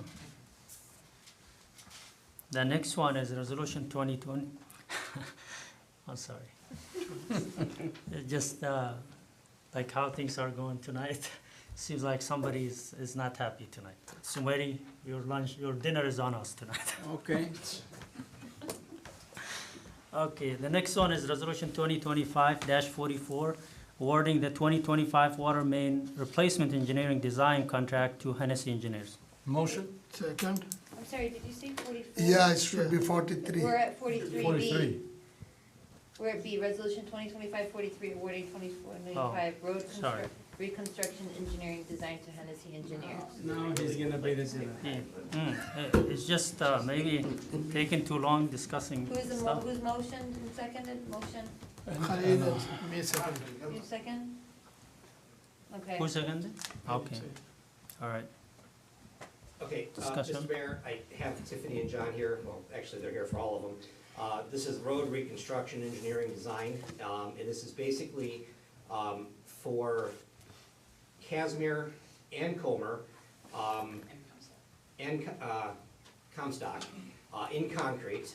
The next one is Resolution 2020. I'm sorry. Just like how things are going tonight, seems like somebody is not happy tonight. Sumeri, your dinner is on us tonight. Okay. Okay, the next one is Resolution 2025-44, awarding the 2025 water main replacement engineering design contract to Hennessy Engineers. Motion? Second. I'm sorry, did you say 44? Yeah, it should be 43. We're at 43B. 43. We're at B, Resolution 2025-43, awarding 2495 road sorry. reconstruction engineering design to Hennessy Engineers. Now he's gonna pay the zero. It's just maybe taking too long discussing stuff. Who's motioned and seconded? Motion, Khalid, me second. you second? Okay. Who seconded? Okay, all right. Okay, Discussion. Mr. Mayor, I have Tiffany and John here, well, actually, they're here for all of them. This is road reconstruction engineering design, and this is basically for Casimir and Comer, and Comstock, in concrete,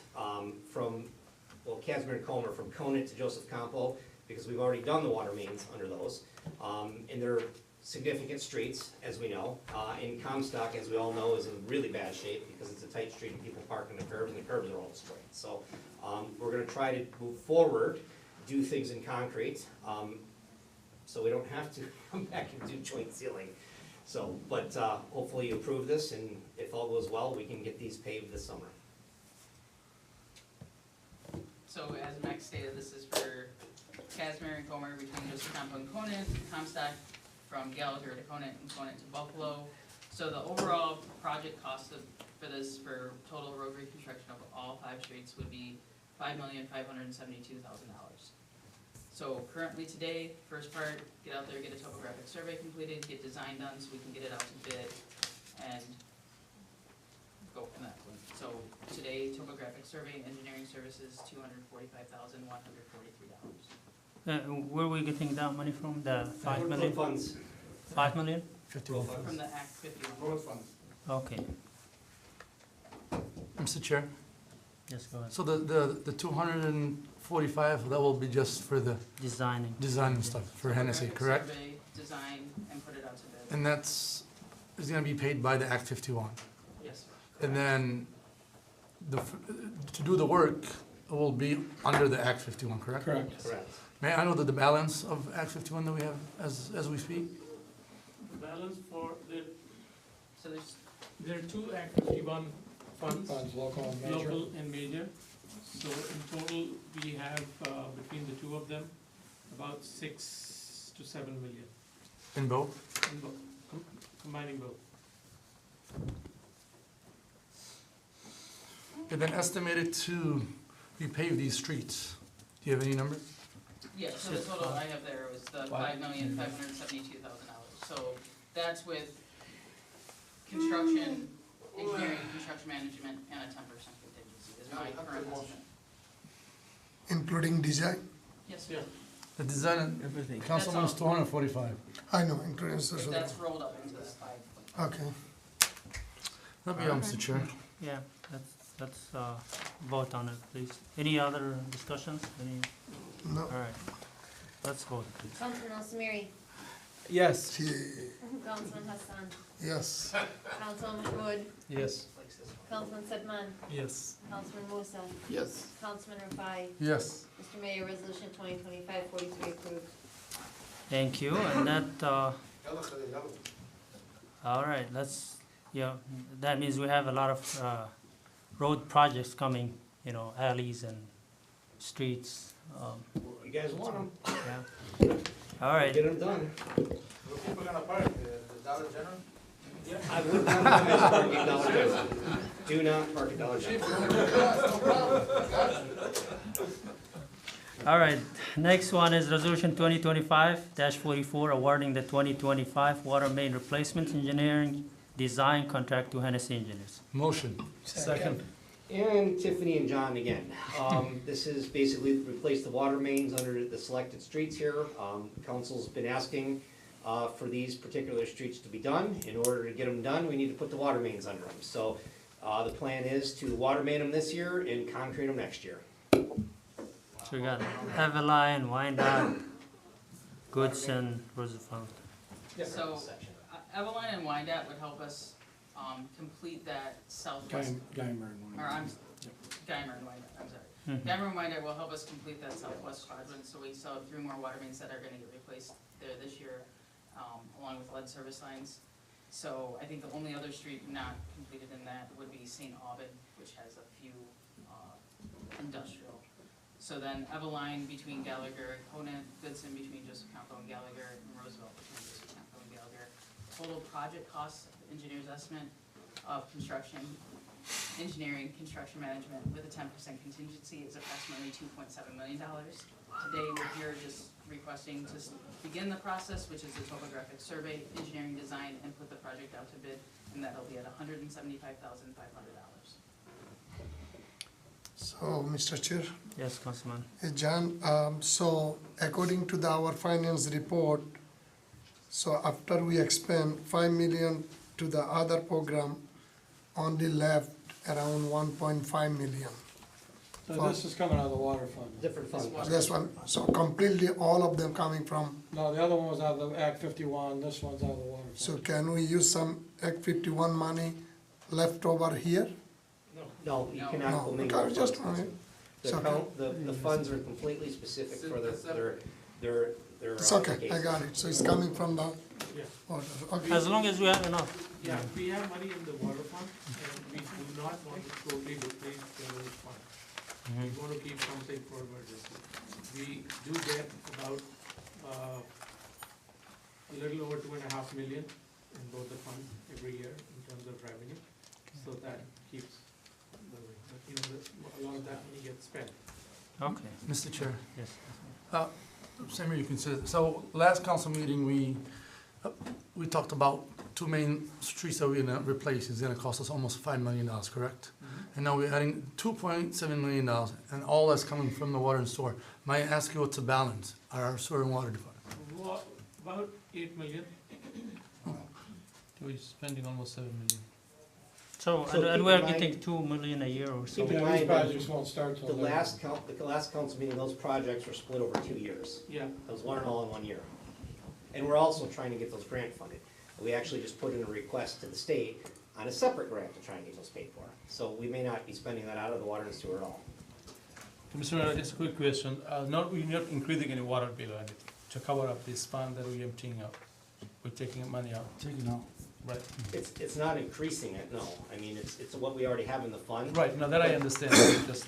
from, well, Casimir and Comer, from Conant to Joseph Campo, because we've already done the water mains under those. And they're significant streets, as we know. In Comstock, as we all know, is in really bad shape because it's a tight street and people park on the curbs and the curbs are all destroyed. So, we're gonna try to move forward, do things in concrete, so we don't have to come back and do joint sealing. So, but, hopefully you approve this, and if all goes well, we can get these paved this summer. So as Max stated, this is for Casimir and Comer between Joseph Campo and Conant, Comstock from Gallagher to Conant and Conant to Buffalo. So the overall project cost for this, for total road reconstruction of all 5 streets would be $5,572,000. So currently today, first part, get out there, get a topographic survey completed, get design done so we can get it out to bid and go from that point. So today, topographic survey, engineering services, $245,143. Where are we getting that money from? The 5 million? Funds. 5 million? 51. From the Act 51. Road funds. Okay, Mr. Chair, yes, go ahead. so the 245, that will be just for the Designing. design and stuff for Hennessy, Topographic correct? Survey, design, and put it out to bid. And that's, is gonna be paid by the Act 51. Yes, sir. And then to do the work will be under the Act 51, correct? Correct. Correct. May I know the balance of Act 51 that we have as we speak? Balance for So there are 2 Act 51 funds, Funds, local and major. local and major. So in total, we have between the 2 of them, about 6 to 7 million, In both? in both, combining both. And then estimated to repave these streets. Do you have any number? yeah, so the total I have there was the $5,572,000. So that's with construction, engineering, construction management, and a 10% contingency is my current estimate. Including design? Yes, Yeah. sir. The design and Everything. Councilman's That's all. 245. I know, including social. That's rolled up into this 5. Okay. That'll be all, Mr. Chair. Yeah, let's vote on it, please. Any other discussions? Any? No. All right, let's vote, please. Councilman Al Samiri. Yes. Councilman Hassan. Yes. Councilman Mahmoud. Yes. Councilman Sedman. Yes. Councilman Musa. Yes. Councilman Rafai. Yes. Mr. Mayor, Resolution 2025-43 approved. Thank you, and that, all right, let's, yeah, that means we have a lot of road projects coming, you know, alleys and streets. You guys want them? Yeah. All right. Get them done. Where people gonna park? The Dollar General? I would not recommend parking at Dollar General. Do not park at Dollar General. All right, next one is Resolution 2025-44, awarding the 2025 water main replacement engineering design contract to Hennessy Engineers. Motion. Second. And Tiffany and John again. This is basically replace the water mains under the selected streets here. Council's been asking for these particular streets to be done. In order to get them done, we need to put the water mains under them. So the plan is to water main them this year and concrete them next year. So we got Eveline, Wyandotte, Goodson, Roosevelt. So Eveline and Wyandotte would help us complete that southwest. Guymer. Or Guymer and Wyandotte, I'm sorry. Mhm. Guymer and Wyandotte will help us complete that southwest quadrant, so we still have 3 more water mains that are gonna get replaced there this year, along with lead service lines. So I think the only other street not completed in that would be St. Aubin, which has a few industrial. So then Eveline between Gallagher, Conant, Goodson between Joseph Campo and Gallagher, and Roosevelt between Joseph Campo and Gallagher. Total project cost, engineer's estimate of construction, engineering, construction management with a 10% contingency is approximately $2.7 million. Today, we're here just requesting to begin the process, which is the topographic survey, engineering design, and put the project out to bid, and that'll be at $175,500. So, Mr. Chair. Yes, Councilman. John, so according to our finance report, so after we expend 5 million to the other program, only left around 1.5 million. So this is coming out of the water fund? Different fund. This one, so completely all of them coming from, No, the other one was out of the Act 51, this one's out of the water fund. so can we use some Act 51 money left over here? No, you No. cannot No, commingle okay, just funds. one. The It's okay. account, the funds are completely specific for their It's okay, I application. got it, so it's coming from the Yeah. water, okay. As long as we have enough. Yeah, we have money in the water fund, and we do not want to totally replace the road fund. We want to keep something for emergency. We do get about, a little over 2.5 million in both the funds every year in terms of revenue, so that keeps moving. But, you know, a lot of that money gets spent. Okay, Mr. Chair, yes. Samir, you can sit. So last council meeting, we talked about two main streets that we're gonna replace. It's gonna cost us almost $5 million, correct? And now we're adding $2.7 million, and all that's coming from the water and sewer. May I ask you what's the balance, our sewer and water department? About 8 million. We're spending almost 7 million. So, So and keep we're in mind- getting 2 million a year or so. Keep in Yeah, mind, these projects won't start till the then. last council meeting, those projects were split over 2 years. Yeah. That was one all in 1 year. And we're also trying to get those grant funded. We actually just put in a request to the state on a separate grant to try and get those paid for. So we may not be spending that out of the water and sewer at all. Mr. Mayor, just a quick question. We're not increasing any water bill or anything to cover up this fund that we're emptying out. We're taking money out. Taking out. Right. It's not increasing it, no. I mean, it's what we already have in the fund. Right, now that I understand, just,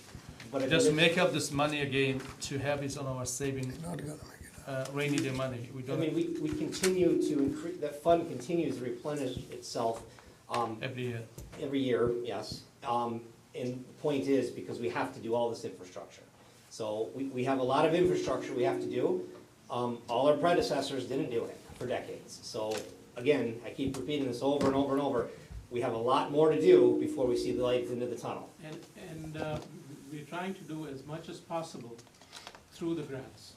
But if just it- make up this money again to have it on our saving, Not gonna make it. rainy day money. We I don't, mean, we continue to increase, that fund continues to replenish itself, every year. every year, yes. And the point is, because we have to do all this infrastructure. So we have a lot of infrastructure we have to do. All our predecessors didn't do it for decades. So again, I keep repeating this over and over and over. We have a lot more to do before we see the light into the tunnel. And we're trying to do as much as possible through the grants.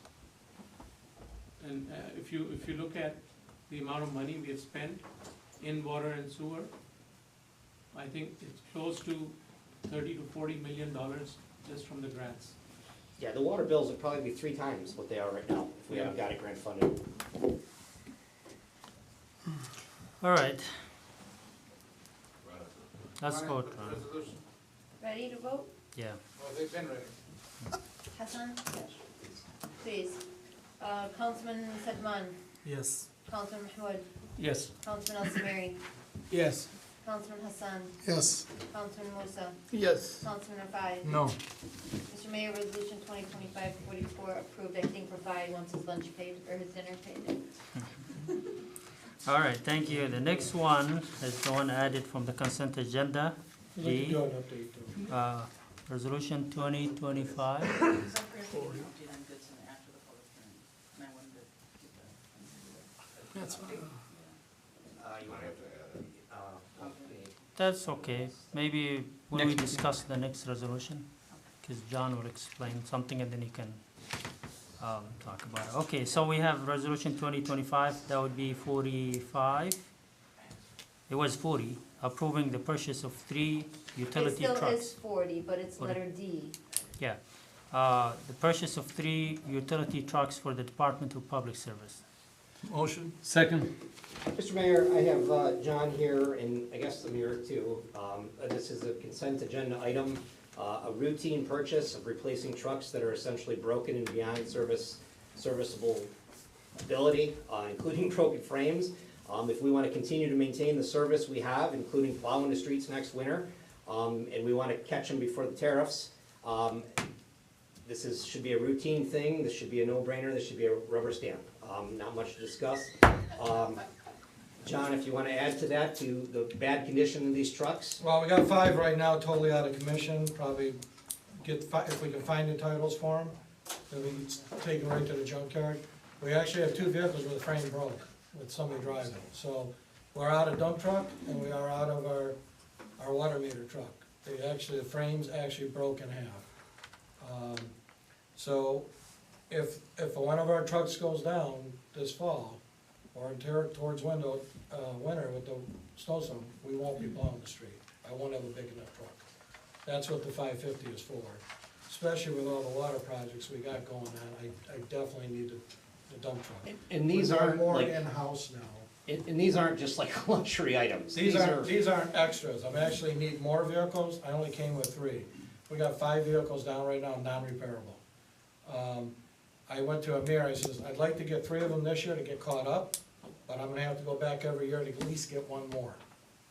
And if you look at the amount of money we have spent in water and sewer, I think it's close to $30 to $40 million just from the grants. Yeah, the water bills would probably be 3 times what they are right now, if we haven't got it grant funded. All right. Let's vote. Ready to vote? Yeah. Well, they've been ready. Hassan? Please. Councilman Sedman, Yes. Councilman Mahmoud, Yes. Councilman Al-Samiri, Yes. Councilman Hassan, Yes. Councilman Musa, Yes. Councilman Rafai. No. Mr. Mayor, resolution 2025-44 approved, I think Rafai wants his lunch paid, or his dinner paid. All right, thank you. The next one is the one added from the consent agenda. I'd like to D, do an update though. resolution 2025. Update on Goodson after the public hearing, and I wanted to get that. That's fine. You might have to add That's okay. Maybe when we discuss the next resolution, because John will explain something and then he can talk about it. Okay, so we have resolution 2025, that would be 45. It was 40, approving the purchase of 3 It utility still trucks. is 40, but it's 40. letter D. Yeah, the purchase of 3 utility trucks for the Department of Public Service. Motion? Second. Mr. Mayor, I have John here, and I guess Samir too. This is a consent agenda item, a routine purchase of replacing trucks that are essentially broken and beyond serviceable ability, including broken frames. If we want to continue to maintain the service we have, including plowing the streets next winter, and we want to catch them before the tariffs, should be a routine thing, this should be a no-brainer, this should be a rubber stamp. Not much to discuss. John, if you want to add to that, to the bad condition of these trucks? Well, we got 5 right now totally out of commission, probably if we can find the titles for them, then we can take them right to the junkyard. We actually have 2 vehicles where the frame broke, with somebody driving. So we're out of dump truck and we are out of our water meter truck. The frames actually broke in half. So if one of our trucks goes down this fall, or towards winter with the snowstorm, we won't be plowing the street. I won't have a big enough truck. That's what the 550 is for. Especially with all the water projects we got going on, I definitely need the dump truck. And these We're aren't more like, in-house now. and these aren't just like luxury items. These aren't extras. I actually need more vehicles. I only came with 3. We got 5 vehicles down right now, non-repairable. I went to Amir, I says, I'd like to get 3 of them this year to get caught up, but I'm gonna have to go back every year to at least get 1 more,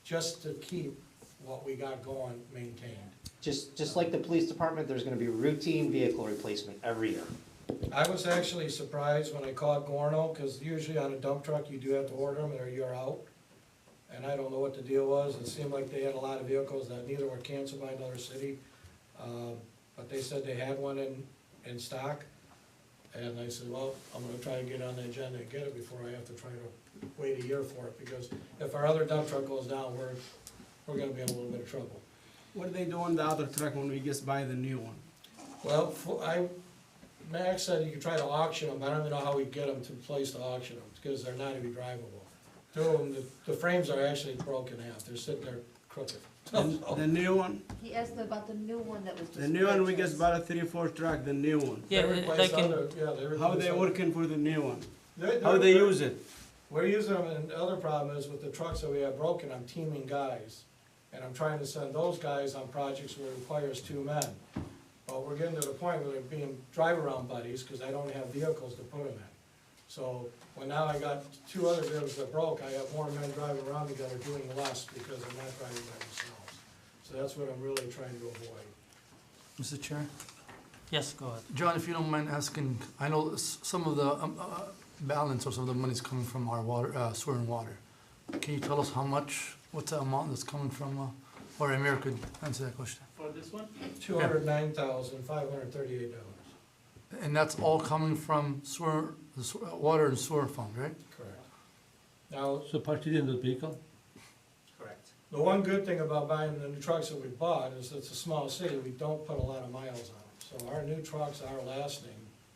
just to keep what we got going maintained. Just like the police department, there's gonna be routine vehicle replacement every year. I was actually surprised when I called Gorno, because usually on a dump truck, you do have to order them or you're out. And I don't know what the deal was. It seemed like they had a lot of vehicles that neither were canceled by another city. But they said they had one in stock. And I said, well, I'm gonna try to get on the agenda and get it before I have to try to wait a year for it. Because if our other dump truck goes down, we're gonna be in a little bit of trouble. What do they do on the other truck when we just buy the new one? Well, Max said you could try to auction them, but I don't even know how we get them to a place to auction them, because they're not even drivable. 2 of them, the frames are actually broken in half, they're sitting there crooked. And the new one? He asked about the new one that was just. The new one, we purchased. just bought a 3-4 truck, the new one. Yeah, They replaced like in, How they working for the new one? They're- How they use it? We're using them, and the other problem is with the trucks that we have broken, I'm teaming guys. And I'm trying to send those guys on projects where it requires 2 men. But we're getting to the point where they're being drive-around buddies, because I don't have vehicles to put them in. So, when now I got 2 other vehicles that broke, I have more men driving around together doing less, because they're not driving by themselves. So that's what I'm really trying to avoid. Mr. Chair? yes, go ahead. John, if you don't mind asking, I know some of the balance or some of the money's coming from our water, sewer and water. Can you tell us how much, what's the amount that's coming from, or Amir could answer that question? For this one? $209,538. And that's all coming from sewer, water and sewer fund, right? Correct. Now, So partied in the vehicle? Correct. the one good thing about buying the new trucks that we bought is it's a small city, we don't put a lot of miles on them. So our new trucks are lasting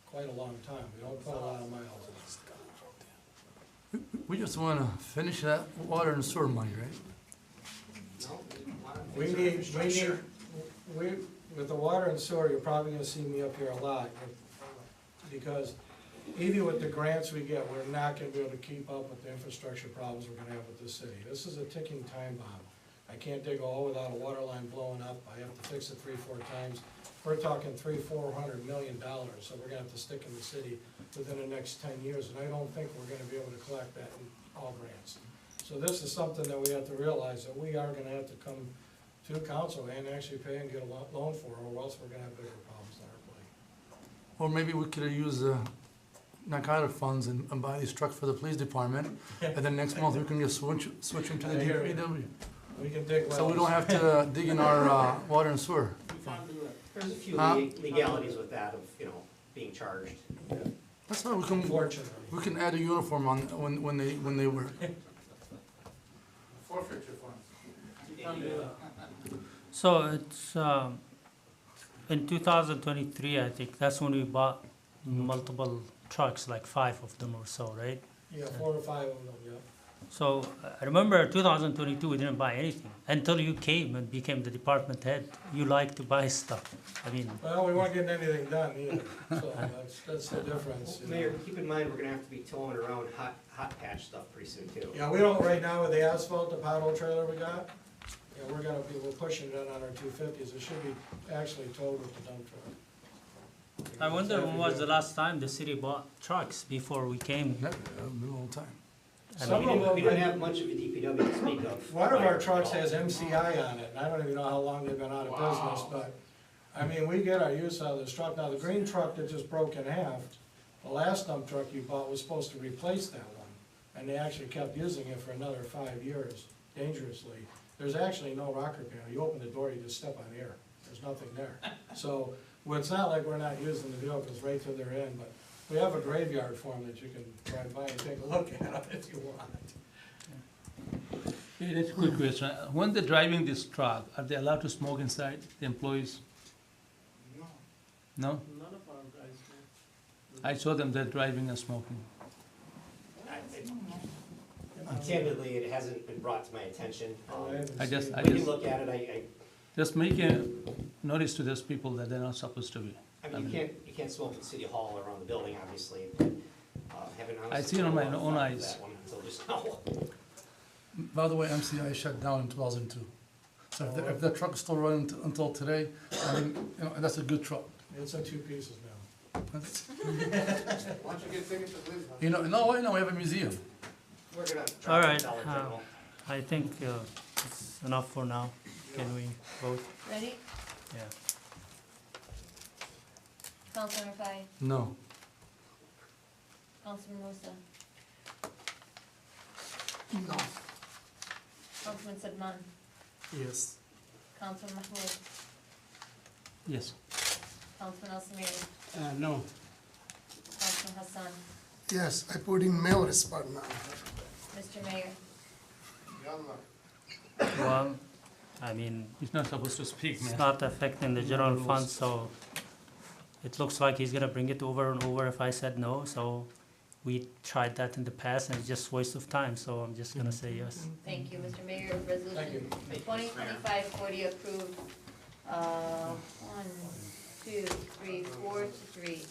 quite a long time, we don't put a lot of miles on them. We just wanna finish that water and sewer money, right? No? With the water and sewer, you're probably gonna see me up here a lot, because even with the grants we get, we're not gonna be able to keep up with the infrastructure problems we're gonna have with this city. This is a ticking time bomb. I can't dig a hole without a water line blowing up, I have to fix it 3-4 times. We're talking $300-400 million, so we're gonna have to stick in the city within the next 10 years, and I don't think we're gonna be able to collect that in all grants. So this is something that we have to realize, that we are gonna have to come to council and actually pay and get a loan for, or else we're gonna have bigger problems on our plate. Or maybe we could use narcotic funds and buy these trucks for the police department, and then next month we can just switch them to the I hear you. DPW. We can dig wells. So we don't have to dig in our water and sewer. There's a few Huh? legalities with that of, being charged. That's fine, we can add a uniform on, when they work. Forfeiture funds. You can't do that. So it's, in 2023, I think, that's when we bought multiple trucks, like 5 of them or so, right? Yeah, 4 or 5 of them, yeah. So I remember 2022, we didn't buy anything until you came and became the department head. You like to buy stuff. I mean, Well, we weren't getting anything done either, so that's the difference. Mayor, keep in mind, we're gonna have to be towing around hot patch stuff pretty soon too. Yeah, we don't, right now with the asphalt, the pothole trailer we got, we're pushing it on our 250s, it should be actually towed with the dump truck. I wonder when was the last time the city bought trucks before we came? Never, a long time. I Some mean, of them- We don't have much of a DPW to speak of. One of our trucks has MCI on it, and I don't even know how long they've been out of business, but, I mean, we get our use out of this truck. Now, the green truck that just broke in half, the last dump truck you bought was supposed to replace that one, and they actually kept using it for another 5 years, dangerously. There's actually no rocker panel. You open the door, you just step on air. There's nothing there. So, well, it's not like we're not using the vehicles right to their end, but we have a graveyard for them that you can drive by and take a look at them if you want. Yeah, that's a quick question. When they're driving this truck, are they allowed to smoke inside, the employees? No? None of our guys, I saw them, they're driving and smoking. Candidly, it hasn't been brought to my attention. I just- We can look at it, Just make a notice to those people that they're not supposed to be. I mean, you can't smoke at City Hall or around the building, obviously, but, haven't honestly. I see it on my had a lot of own thought of eyes. that one until just now. By the way, MCI shut down in 2002. So if the truck's still running until today, I mean, you know, that's a good truck. It's in 2 pieces now. Why don't you get tickets to Blizzard? You know, no, I know, we have a museum. We're gonna All drop right, Dollar General. I think it's enough for now. Can we vote? Ready? Yeah. Councilmember Fahey, No. Councilman Musa, No. Councilman Sedman, Yes. Councilman Mahmoud, Yes. Councilman Al Samiri, No. Councilman Hassan, Yes, I put in mayor spot now. Mr. Mayor. Well, I mean, He's not supposed to speak, it's man. not affecting the general rules. fund, so it looks like he's gonna bring it over and over if I said no, so we tried that in the past and it's just waste of time, so I'm just gonna say yes. Thank you, Mr. Mayor. Resolution 2025-40 approved, 1, 2, 3, 4 to 3.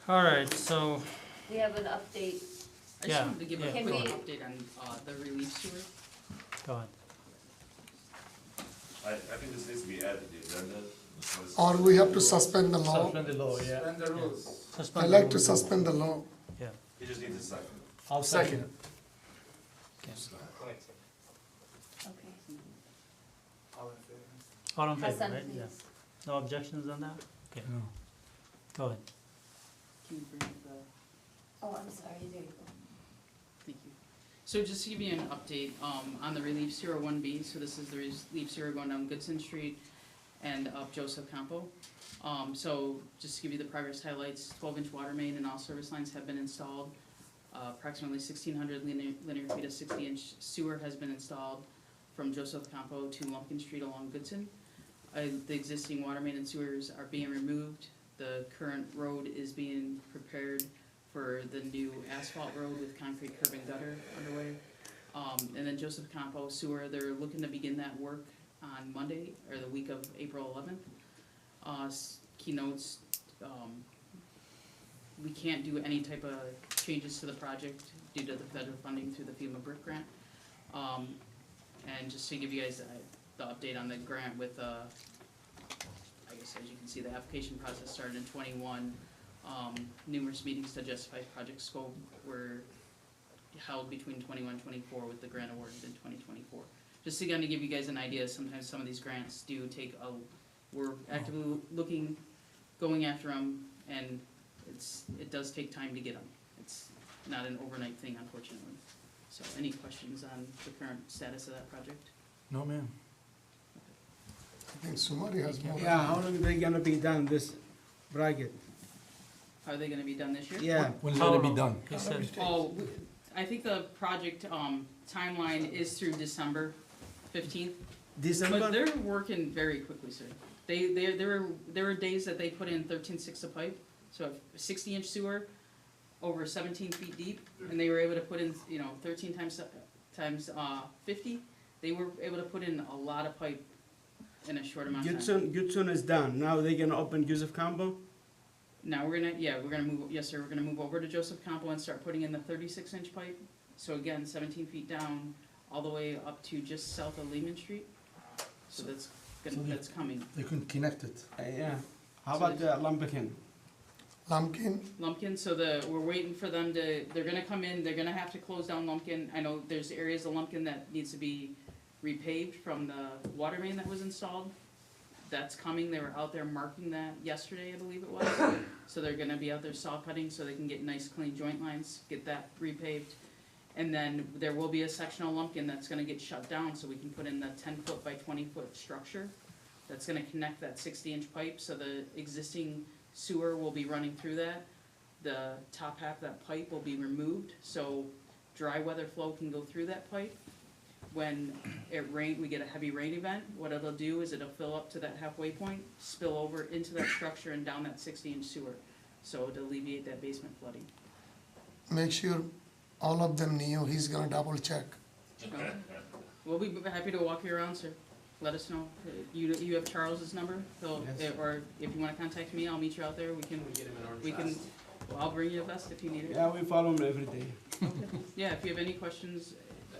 All right, so, We have an update. I just Yeah, wanted to give a yeah. quick Can we- update on the relief sewer. go ahead. I think this needs to be added to the agenda. Or we have to suspend the law. Suspend the law, yeah. Suspend the rules. Suspend I the like to rules. suspend the law. Yeah. He just needs a second. I'll Second. Okay. All in favor, Hassan, right? Yeah. please. No objections on that? Okay, No. go ahead. Can you bring the Oh, I'm sorry, there you go. Thank you. So just to give you an update, on the relief sewer 1B, so this is the relief sewer going down Goodson Street and up Joseph Campo. So just to give you the progress highlights, 12-inch water main and all service lines have been installed. Approximately 1,600 linear feet of 60-inch sewer has been installed from Joseph Campo to Lumpkin Street along Goodson. The existing water main and sewers are being removed. The current road is being prepared for the new asphalt road with concrete curb and gutter underway. And then Joseph Campo sewer, they're looking to begin that work on Monday, or the week of April 11th. Keynotes, we can't do any type of changes to the project due to the federal funding through the FEMA BRIC grant. And just to give you guys the update on the grant with, I guess as you can see, the application process started in 21. Numerous meetings to justify project scope were held between 21 and 24 with the grant awarded in 2024. Just to kind of give you guys an idea, sometimes some of these grants do take we're actively looking, going after them, and it does take time to get them. It's not an overnight thing, unfortunately. So any questions on the current status of that project? No, ma'am. I think Sumari has more. Yeah, how long they gonna be done, this bracket? How are they gonna be done this year? Yeah. When is it gonna be done? He said, I think the project, timeline is through December 15th. December? But they're working very quickly, sir. There were days that they put in 13/6 of pipe, so a 60-inch sewer over 17 feet deep, and they were able to put in, 13 times 50. They were able to put in a lot of pipe in a short amount of time. Goodson is done, now they gonna open Joseph Campo? Now we're gonna move, yes, sir, we're gonna move over to Joseph Campo and start putting in the 36-inch pipe. So again, 17 feet down, all the way up to just south of Lehman Street. So that's coming. They couldn't connect it. Yeah. How about the Lumberton? Lumpkin, Lumpkin, so we're waiting for them they're gonna come in, they're gonna have to close down Lumpkin. I know there's areas of Lumpkin that needs to be repaved from the water main that was installed. That's coming, they were out there marking that yesterday, I believe it was. So they're gonna be out there saw cutting so they can get nice clean joint lines, get that repaved. And then there will be a section of Lumpkin that's gonna get shut down, so we can put in the 10-foot by 20-foot structure. That's gonna connect that 60-inch pipe, so the existing sewer will be running through that. The top half of that pipe will be removed, so dry weather flow can go through that pipe. When we get a heavy rain event, what it'll do is it'll fill up to that halfway point, spill over into that structure and down that 60-inch sewer. So to alleviate that basement flooding. make sure all of them knew, he's gonna double check. Okay. We'll be happy to walk you around, sir. Let us know. You have Charles's number, so, or if you wanna contact me, I'll meet you out there, we can, well, I'll bring you a vest if you need it. Yeah, we follow them every day. Yeah, if you have any questions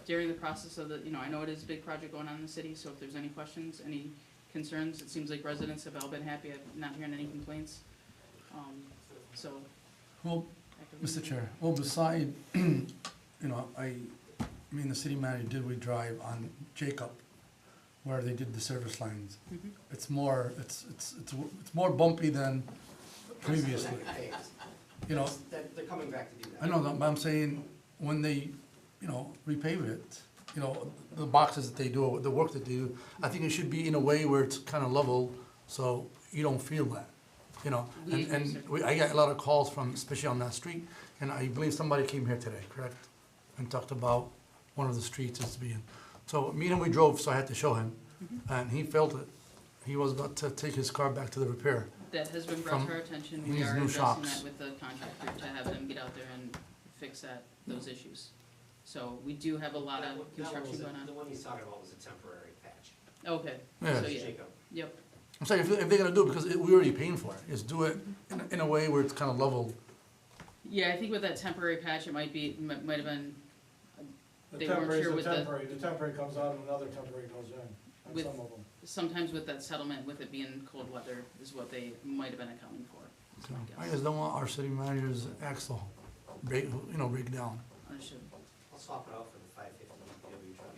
during the process of I know it is a big project going on in the city, so if there's any questions, any concerns, it seems like residents have all been happy, I'm not hearing any complaints. So, Well, Mr. Chair, well, beside, me and the city manager we drive on Jacob, where they did the service lines. Mhm. It's more bumpy than previously. They're coming back to do that. I know that, but I'm saying, when they, repave it, the boxes that they do, the work that they do, I think it should be in a way where it's kind of level, so you don't feel that, I get a lot of calls from, especially on that street, and I believe somebody came here today, correct? And talked about one of the streets as being, so me and we drove, so I had to show him, and he felt it. He was about to take his car back to the repair. that has been brought to our attention, we these are new addressing shops. that with the contractor to have them get out there and fix those issues. So we do have a lot of construction going The on. one he's talking about was a temporary patch. Okay, Yeah. so yeah, Jacob. yep. I'm saying, if they're gonna do it, because we're already paying for it, is do it in a way where it's kind of level. Yeah, I think with that temporary patch, it might have been, The they weren't temporary sure is with the the, temporary, the temporary comes out and another temporary goes in, on With- some of them. sometimes with that settlement, with it being cold weather, is what they might have been accounting for, is my I guess. just don't want our city managers' axle break down. Understood. I'll swap it out for the 550 DPW truck.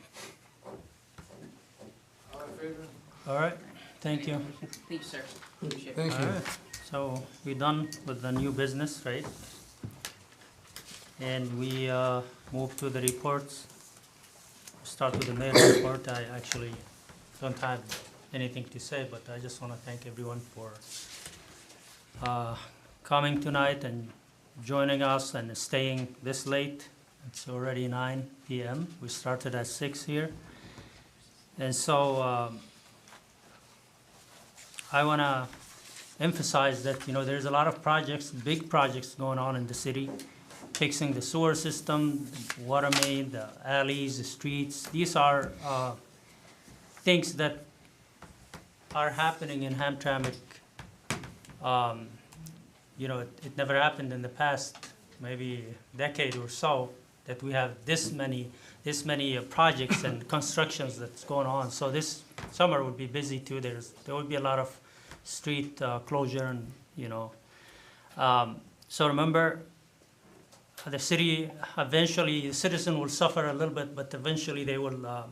All in favor? All right, thank you. Thank you, sir. Appreciate it. Thank you. All right, so we're done with the new business, right? And we move to the reports. Start with the mayor's report. I actually don't have anything to say, but I just want to thank everyone for coming tonight and joining us and staying this late. It's already 9 p.m. We started at 6 here. And so I want to emphasize that, there's a lot of projects, big projects going on in the city, fixing the sewer system, water main, the alleys, the streets. These are things that are happening in Hamtramck. It never happened in the past, maybe decade or so, that we have this many projects and constructions that's going on. So this summer will be busy too. There will be a lot of street closure and, so remember, the city, eventually, the citizen will suffer a little bit, but eventually they will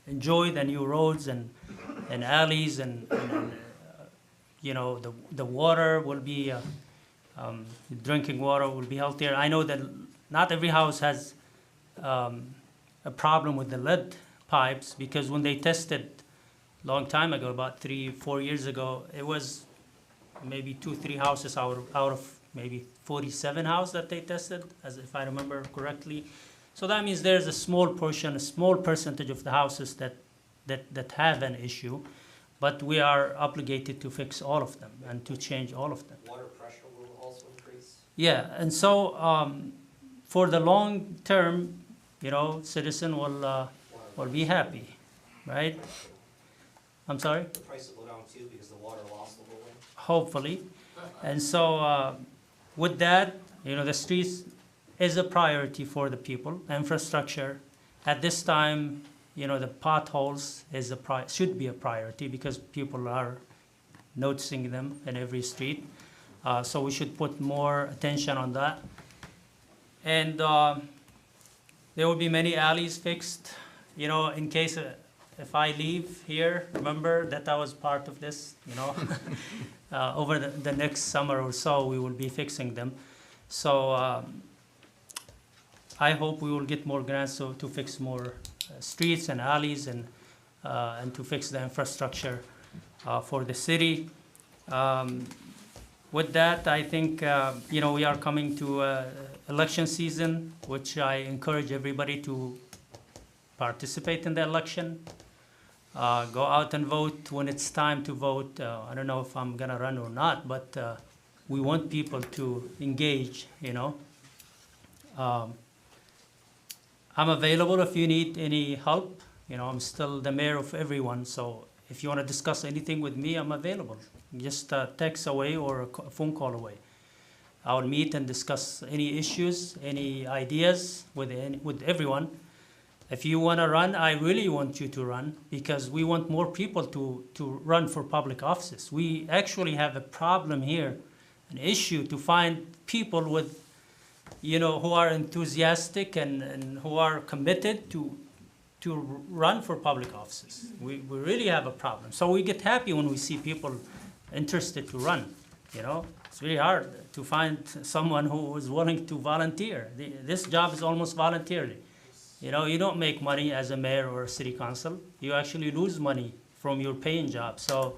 enjoy the new roads and alleys and the water will be, drinking water will be healthier. I know that not every house has a problem with the lead pipes, because when they tested long time ago, about 3-4 years ago, it was maybe 2-3 houses out of maybe 47 houses that they tested, as if I remember correctly. So that means there's a small portion, a small percentage of the houses that have an issue, but we are obligated to fix all of them and to change all of them. Water pressure will also increase. Yeah, and so for the long term, citizen will be happy, right? I'm sorry? The price will go down too because the water loss will go away. Hopefully. And so with that, the streets is a priority for the people. Infrastructure, at this time, the potholes should be a priority because people are noticing them in every street. So we should put more attention on that. And there will be many alleys fixed, you know, in case if I leave here, remember that I was part of this, you know. Over the next summer or so, we will be fixing them. So I hope we will get more grants to fix more streets and alleys and to fix the infrastructure for the city. With that, I think, you know, we are coming to election season, which I encourage everybody to participate in the election. Go out and vote when it's time to vote. I don't know if I'm gonna run or not, but we want people to engage, you know. I'm available if you need any help. You know, I'm still the mayor of everyone, so if you want to discuss anything with me, I'm available. Just text away or a phone call away. I'll meet and discuss any issues, any ideas with everyone. If you want to run, I really want you to run because we want more people to run for public offices. We actually have a problem here, an issue to find people with, you know, who are enthusiastic and who are committed to run for public offices. We really have a problem. So we get happy when we see people interested to run, you know. It's really hard to find someone who is willing to volunteer. This job is almost voluntarily. You know, you don't make money as a mayor or a city council. You actually lose money from your paying job. So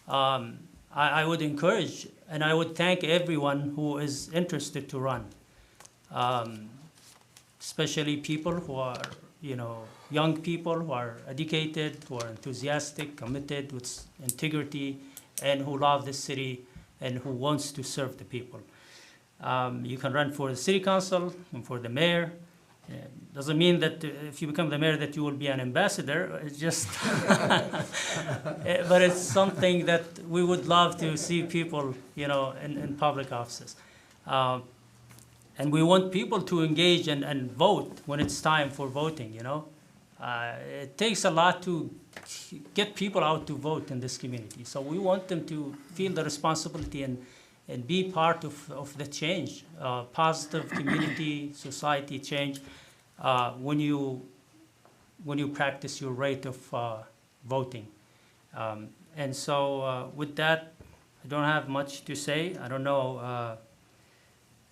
I would encourage and I would thank everyone who is interested to run, especially people who are, you know, young people who are educated, who are enthusiastic, committed with integrity, and who love this city and who wants to serve the people. You can run for the city council and for the mayor. Doesn't mean that if you become the mayor that you will be an ambassador. It's just, but it's something that we would love to see people, you know, in public offices. And we want people to engage and vote when it's time for voting, you know. It takes a lot to get people out to vote in this community. So we want them to feel the responsibility and be part of the change, positive community, society change, when you practice your right of voting. And so with that, I don't have much to say. I don't know,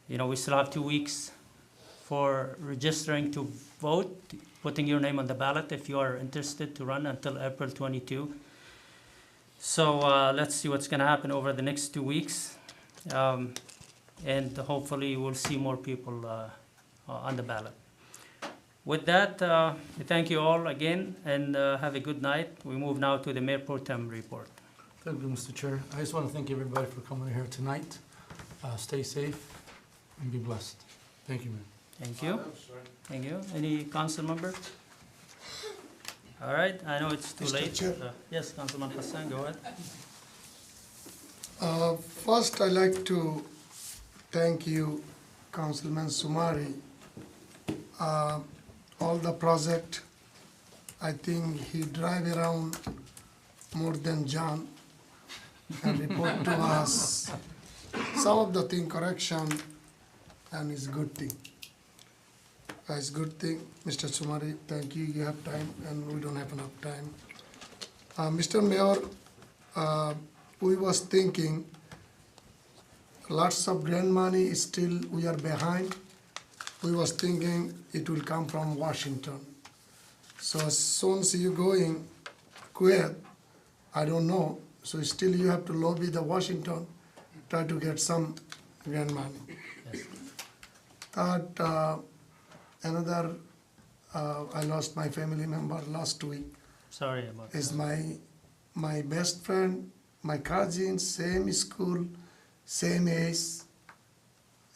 you know, we still have 2 weeks for registering to vote, putting your name on the ballot if you are interested to run until April 22. So let's see what's going to happen over the next 2 weeks. And hopefully we'll see more people on the ballot. With that, thank you all again and have a good night. We move now to the Mayor Pro Tem report. Thank you, Mr. Chair. I just want to thank everybody for coming here tonight. Stay safe and be blessed. Thank you, man. Thank you. Thank you. Any council member? All right, I know it's too Mr. late. Chair. Yes, Councilman Hassan, go ahead. First, I'd like to thank you, Councilman Sumari. All the project, I think he drive around more than John and report to us some of the thing correction, and it's good thing. It's good thing, Mr. Sumari, thank you, you have time and we don't have enough time. Mr. Mayor, we was thinking lots of grant money is still, we are behind. We was thinking it will come from Washington. So as soon as you going quit, I don't know, so still you have to lobby the Washington, try to get some grant money. Yes. Third, another, I lost my family member last week. Sorry about Is that. my best friend, my cousin, same school, same age,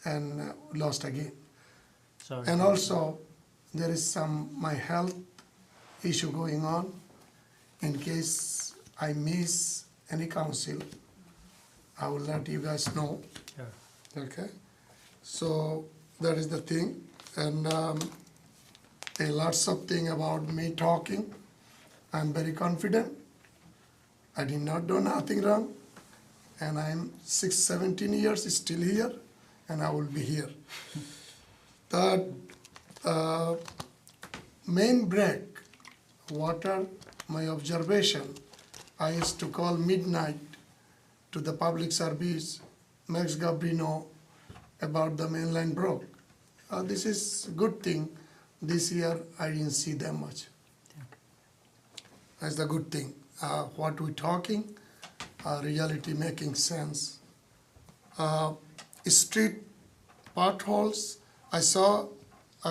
and lost again. Sorry. And also, there is my health issue going on. In case I miss any council, I will let you guys know. Sure. Okay? So that is the thing. And lots of thing about me talking. I'm very confident. I did not do nothing wrong. and I'm 17 years still here, and I will be here. The main break, water, my observation, I used to call midnight to the public service, Max Gabrino, about the mainline broke. This is a good thing. This year, I didn't see that much. That's the good thing. What we're talking, reality making sense. Street potholes, I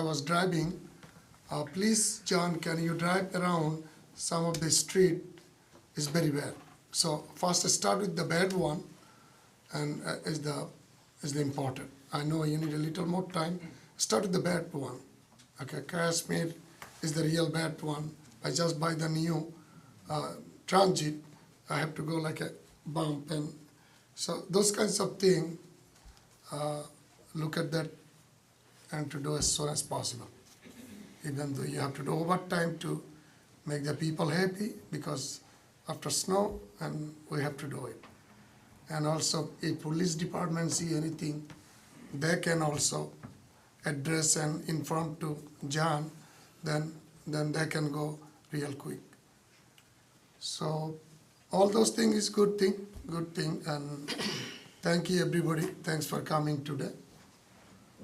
was driving. Please, John, can you drive around some of the street is very bad. So first start with the bad one, and is the important. I know you need a little more time. Start with the bad one. Okay, Kashmir is the real bad one. I just buy the new transit. I have to go like a bump, and so those kinds of things. Look at that and to do as soon as possible. Even though you have to do overtime to make the people happy, because after snow, and we have to do it. And also, if police department see anything, they can also address and inform to John, then they can go real quick. So all those things is good thing, and thank you everybody. Thanks for coming today.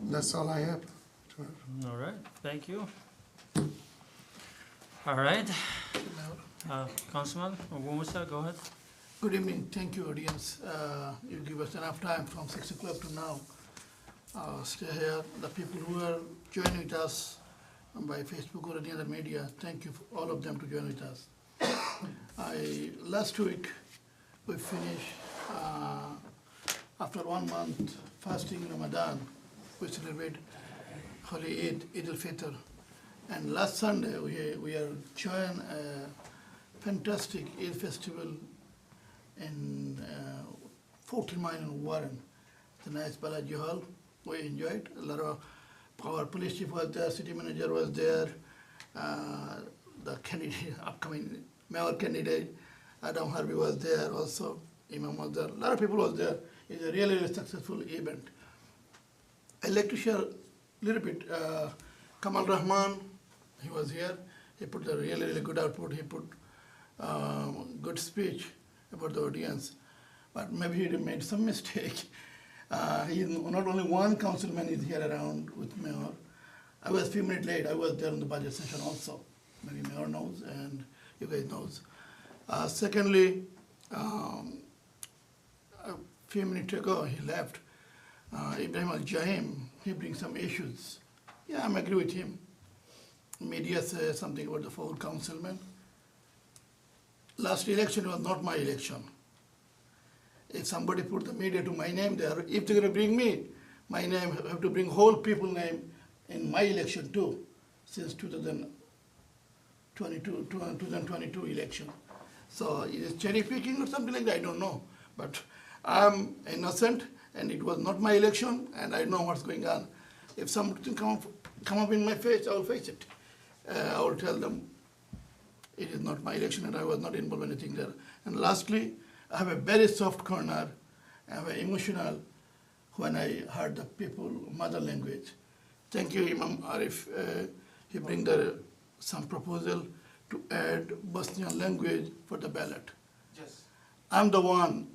That's all I have. All right, thank you. All right, Councilman Abu Musa, go ahead. Good evening, thank you, audience. You give us enough time from 6 o'clock to now. Stay here. The people who are joining with us by Facebook or any other media, thank you for all of them to join with us. Last week we finished, after 1 month fasting Ramadan, we celebrate Holy Eid, Eid al-Fitr. And last Sunday we are joining a fantastic Eid festival in 14 Mile in Warren. It's a nice Balaji Hall. We enjoyed. A lot of our police chief was there, city manager was there, the candidate, upcoming mayor candidate, Adam Harvey was there also, Imam was there. A lot of people was there. It's a really, really successful event. I'd like to share a little bit. Kamal Rahman, he was here. He put a really, really good output. He put good speech about the audience, but maybe he made some mistake. He not only one councilman is here around with mayor. I was a few minutes late. I was there in the budget session also. Maybe mayor knows and you guys knows. Secondly, a few minutes ago he left. Ibrahim Al-Jahim, he brings some issues. Yeah, I agree with him. Media says something about the 4 councilmen. Last election was not my election. If somebody put the media to my name there, if they're going to bring me, my name, I have to bring whole people name in my election too, since 2022 election. So is it cherry picking or something like that? I don't know. But I'm innocent, and it was not my election, and I know what's going on. If something come up in my face, I will face it. I will tell them it is not my election, and I was not involved in anything there. And lastly, I have a very soft corner. I have an emotional when I heard the people mother language. Thank you, Imam Arif. He bring some proposal to add Bosnian language for the ballot. Yes. I'm the one,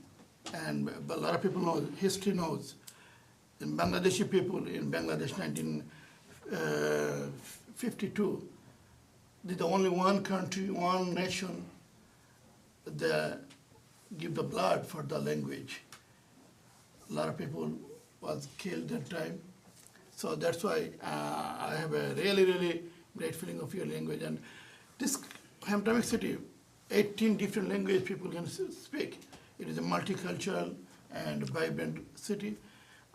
and a lot of people know, history knows. In Bangladeshi people in Bangladesh 1952, they're the only one country, one nation that give the blood for the language. A lot of people was killed that time. So that's why I have a really, really great feeling of your language. And this Hamtramck city, 18 different language people can speak. It is a multicultural and vibrant city.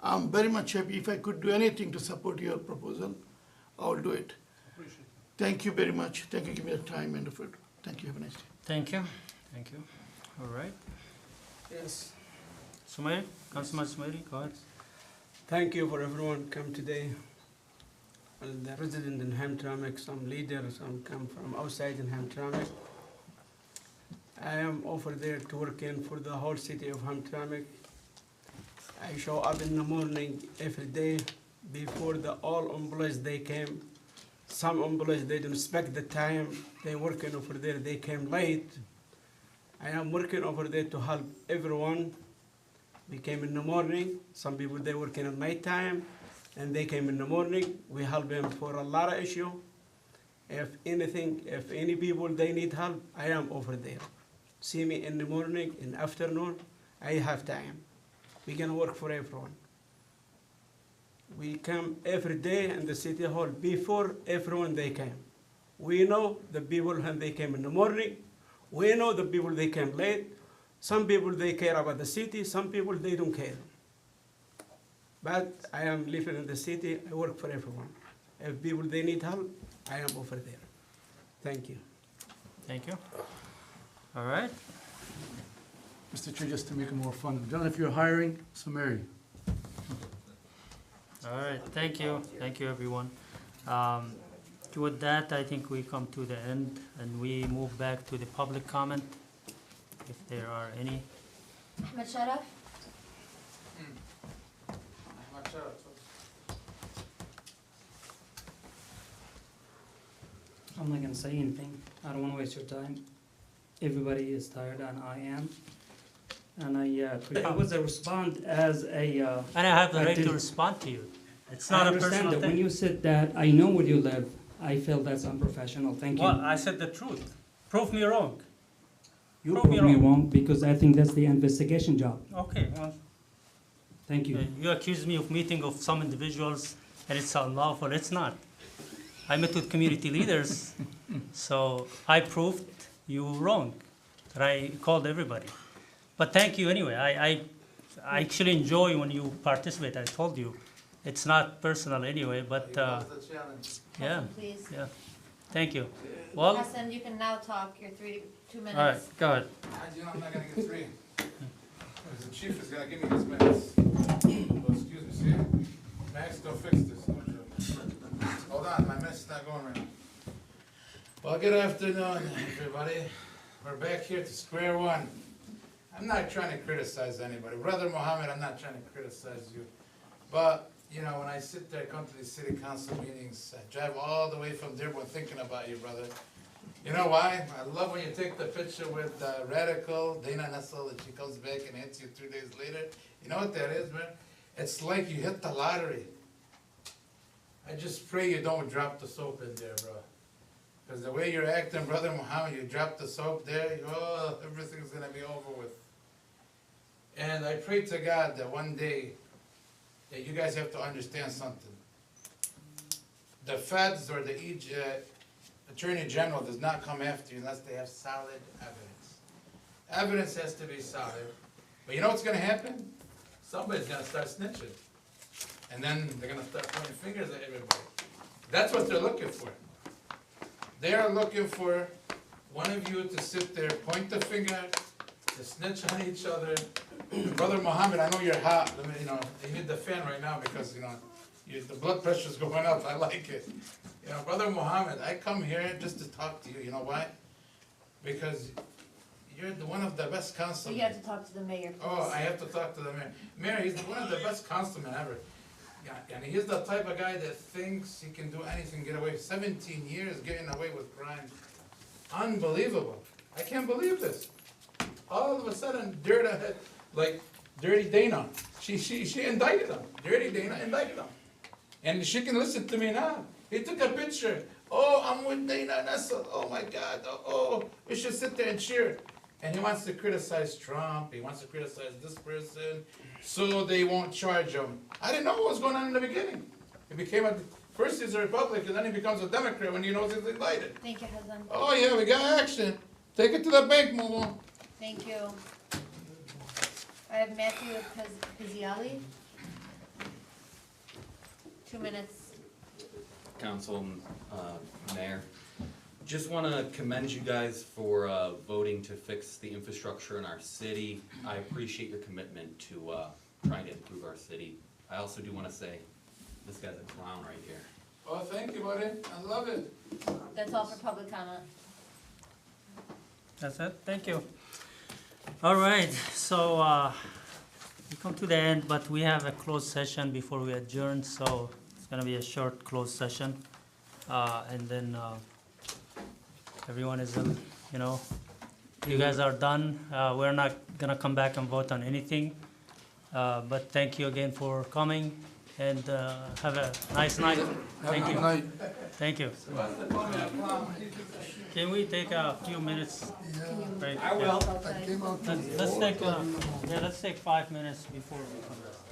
I'm very much happy. If I could do anything to support your proposal, I will do it. Thank you very much. Thank you for giving me the time and effort. Thank you. Have a nice day. Thank you. Thank you. All right. Yes. Sumair, Councilman Sumairi, go ahead. Thank you for everyone come today. The resident in Hamtramck, some leaders, some come from outside in Hamtramck. I am over there to working for the whole city of Hamtramck. I show up in the morning every day before the all employees they came. Some employees they don't respect the time. They working over there. They came late. I am working over there to help everyone. We came in the morning. Some people they working at night time, and they came in the morning. We help them for a lot of issue. If anything, if any people they need help, I am over there. See me in the morning, in the afternoon. I have time. We can work for everyone. We come every day in the city hall before everyone they came. We know the people when they came in the morning. We know the people they came late. Some people they care about the city. Some people they don't care. But I am living in the city. I work for everyone. If people they need help, I am over there. Thank you. Thank you. All right. Mr. Chair, just to make it more fun, John, if you're hiring, so Mary. All right, thank you, everyone. With that, I think we come to the end, and we move back to the public comment, if there are any. Ahmed Sharaf? I'm not gonna say anything. I don't wanna waste your time. Everybody is tired, and I am. And I was a respond as a. And I have the I right to did- respond to you. It's I not a understand personal that when thing. you said that, I know where you live, I feel that's unprofessional. Thank you. Well, I said the truth. Prove me wrong. You prove me proved me wrong. wrong because I think that's the investigation job. Okay, well, Thank you. you accuse me of meeting of some individuals, and it's unlawful. It's not. I met with community leaders, so I proved you wrong. And I called everybody. But thank you anyway. I actually enjoy when you participate. I told you, it's not personal anyway. But yeah, Hassan, please. yeah. Thank you. Well, Hassan, you can now talk. You're 2 minutes. all right, go ahead. You know, I'm not gonna get three. Because the chief is gonna give me his minutes. Oh, excuse me, see? Max, go fix this. No joke. Hold on, my minutes is not going right now. Well, good afternoon, everybody. We're back here to square one. I'm not trying to criticize anybody. Brother Mohammed, I'm not trying to criticize you. But, you know, when I sit there, come to these city council meetings, I drive all the way from Dearborn thinking about you, brother. You know why? I love when you take the picture with Radical, Dana Nessel, and she comes back and hits you 2 days later. You know what that is, man? It's like you hit the lottery. I just pray you don't drop the soap in there, bro. Because the way you're acting, Brother Muhammad, you drop the soap there, oh, everything's gonna be over with. And I pray to God that one day, that you guys have to understand something. The feds or the Attorney General does not come after you unless they have solid evidence. Evidence has to be solid. But you know what's gonna happen? Somebody's gonna start snitching. And then they're gonna start pointing fingers at everybody. That's what they're looking for. They are looking for one of you to sit there, point the finger, to snitch on each other. Brother Muhammad, I know you're hot. Let me, you know, you need the fan right now because, you know, the blood pressure's going up. I like it. You know, Brother Muhammad, I come here just to talk to you. You know why? Because you're one of the best So councilmen. you have to talk to the mayor, please. Oh, I have to talk to the mayor. Mayor, he's one of the best councilmen ever. Yeah, and he's the type of guy that thinks he can do anything, get away. 17 years getting away with crime. Unbelievable. I can't believe this. All of a sudden, Dirty Dana, she indicted him. Dirty Dana indicted him. And she can listen to me now. He took a picture. Oh, I'm with Dana Nessel. Oh my God. Oh, we should sit there and cheer. And he wants to criticize Trump. He wants to criticize this person, so they won't charge him. I didn't know what was going on in the beginning. He became first he's a Republican, then he becomes a Democrat when he knows he's indicted. Thank you, Hassan. Oh yeah, we got action. Take it to the bank, Momo. Thank you. I have Matthew Piziali. 2 minutes. Council, Mayor. Just want to commend you guys for voting to fix the infrastructure in our city. I appreciate your commitment to trying to improve our city. I also do want to say, this guy's a clown right here. Oh, thank you, buddy. I love it. That's all for public comment. That's it, thank you. All right, so, we come to the end, but we have a closed session before we adjourn, so it's gonna be a short closed session. And then, everyone is, you know, you guys are done. We're not gonna come back and vote on anything. But thank you again for coming, and have a nice night. Thank you. night. Thank you. Can we take a few minutes break? I will. I came out to Let's vote take, on- let's take 5 minutes before we come back.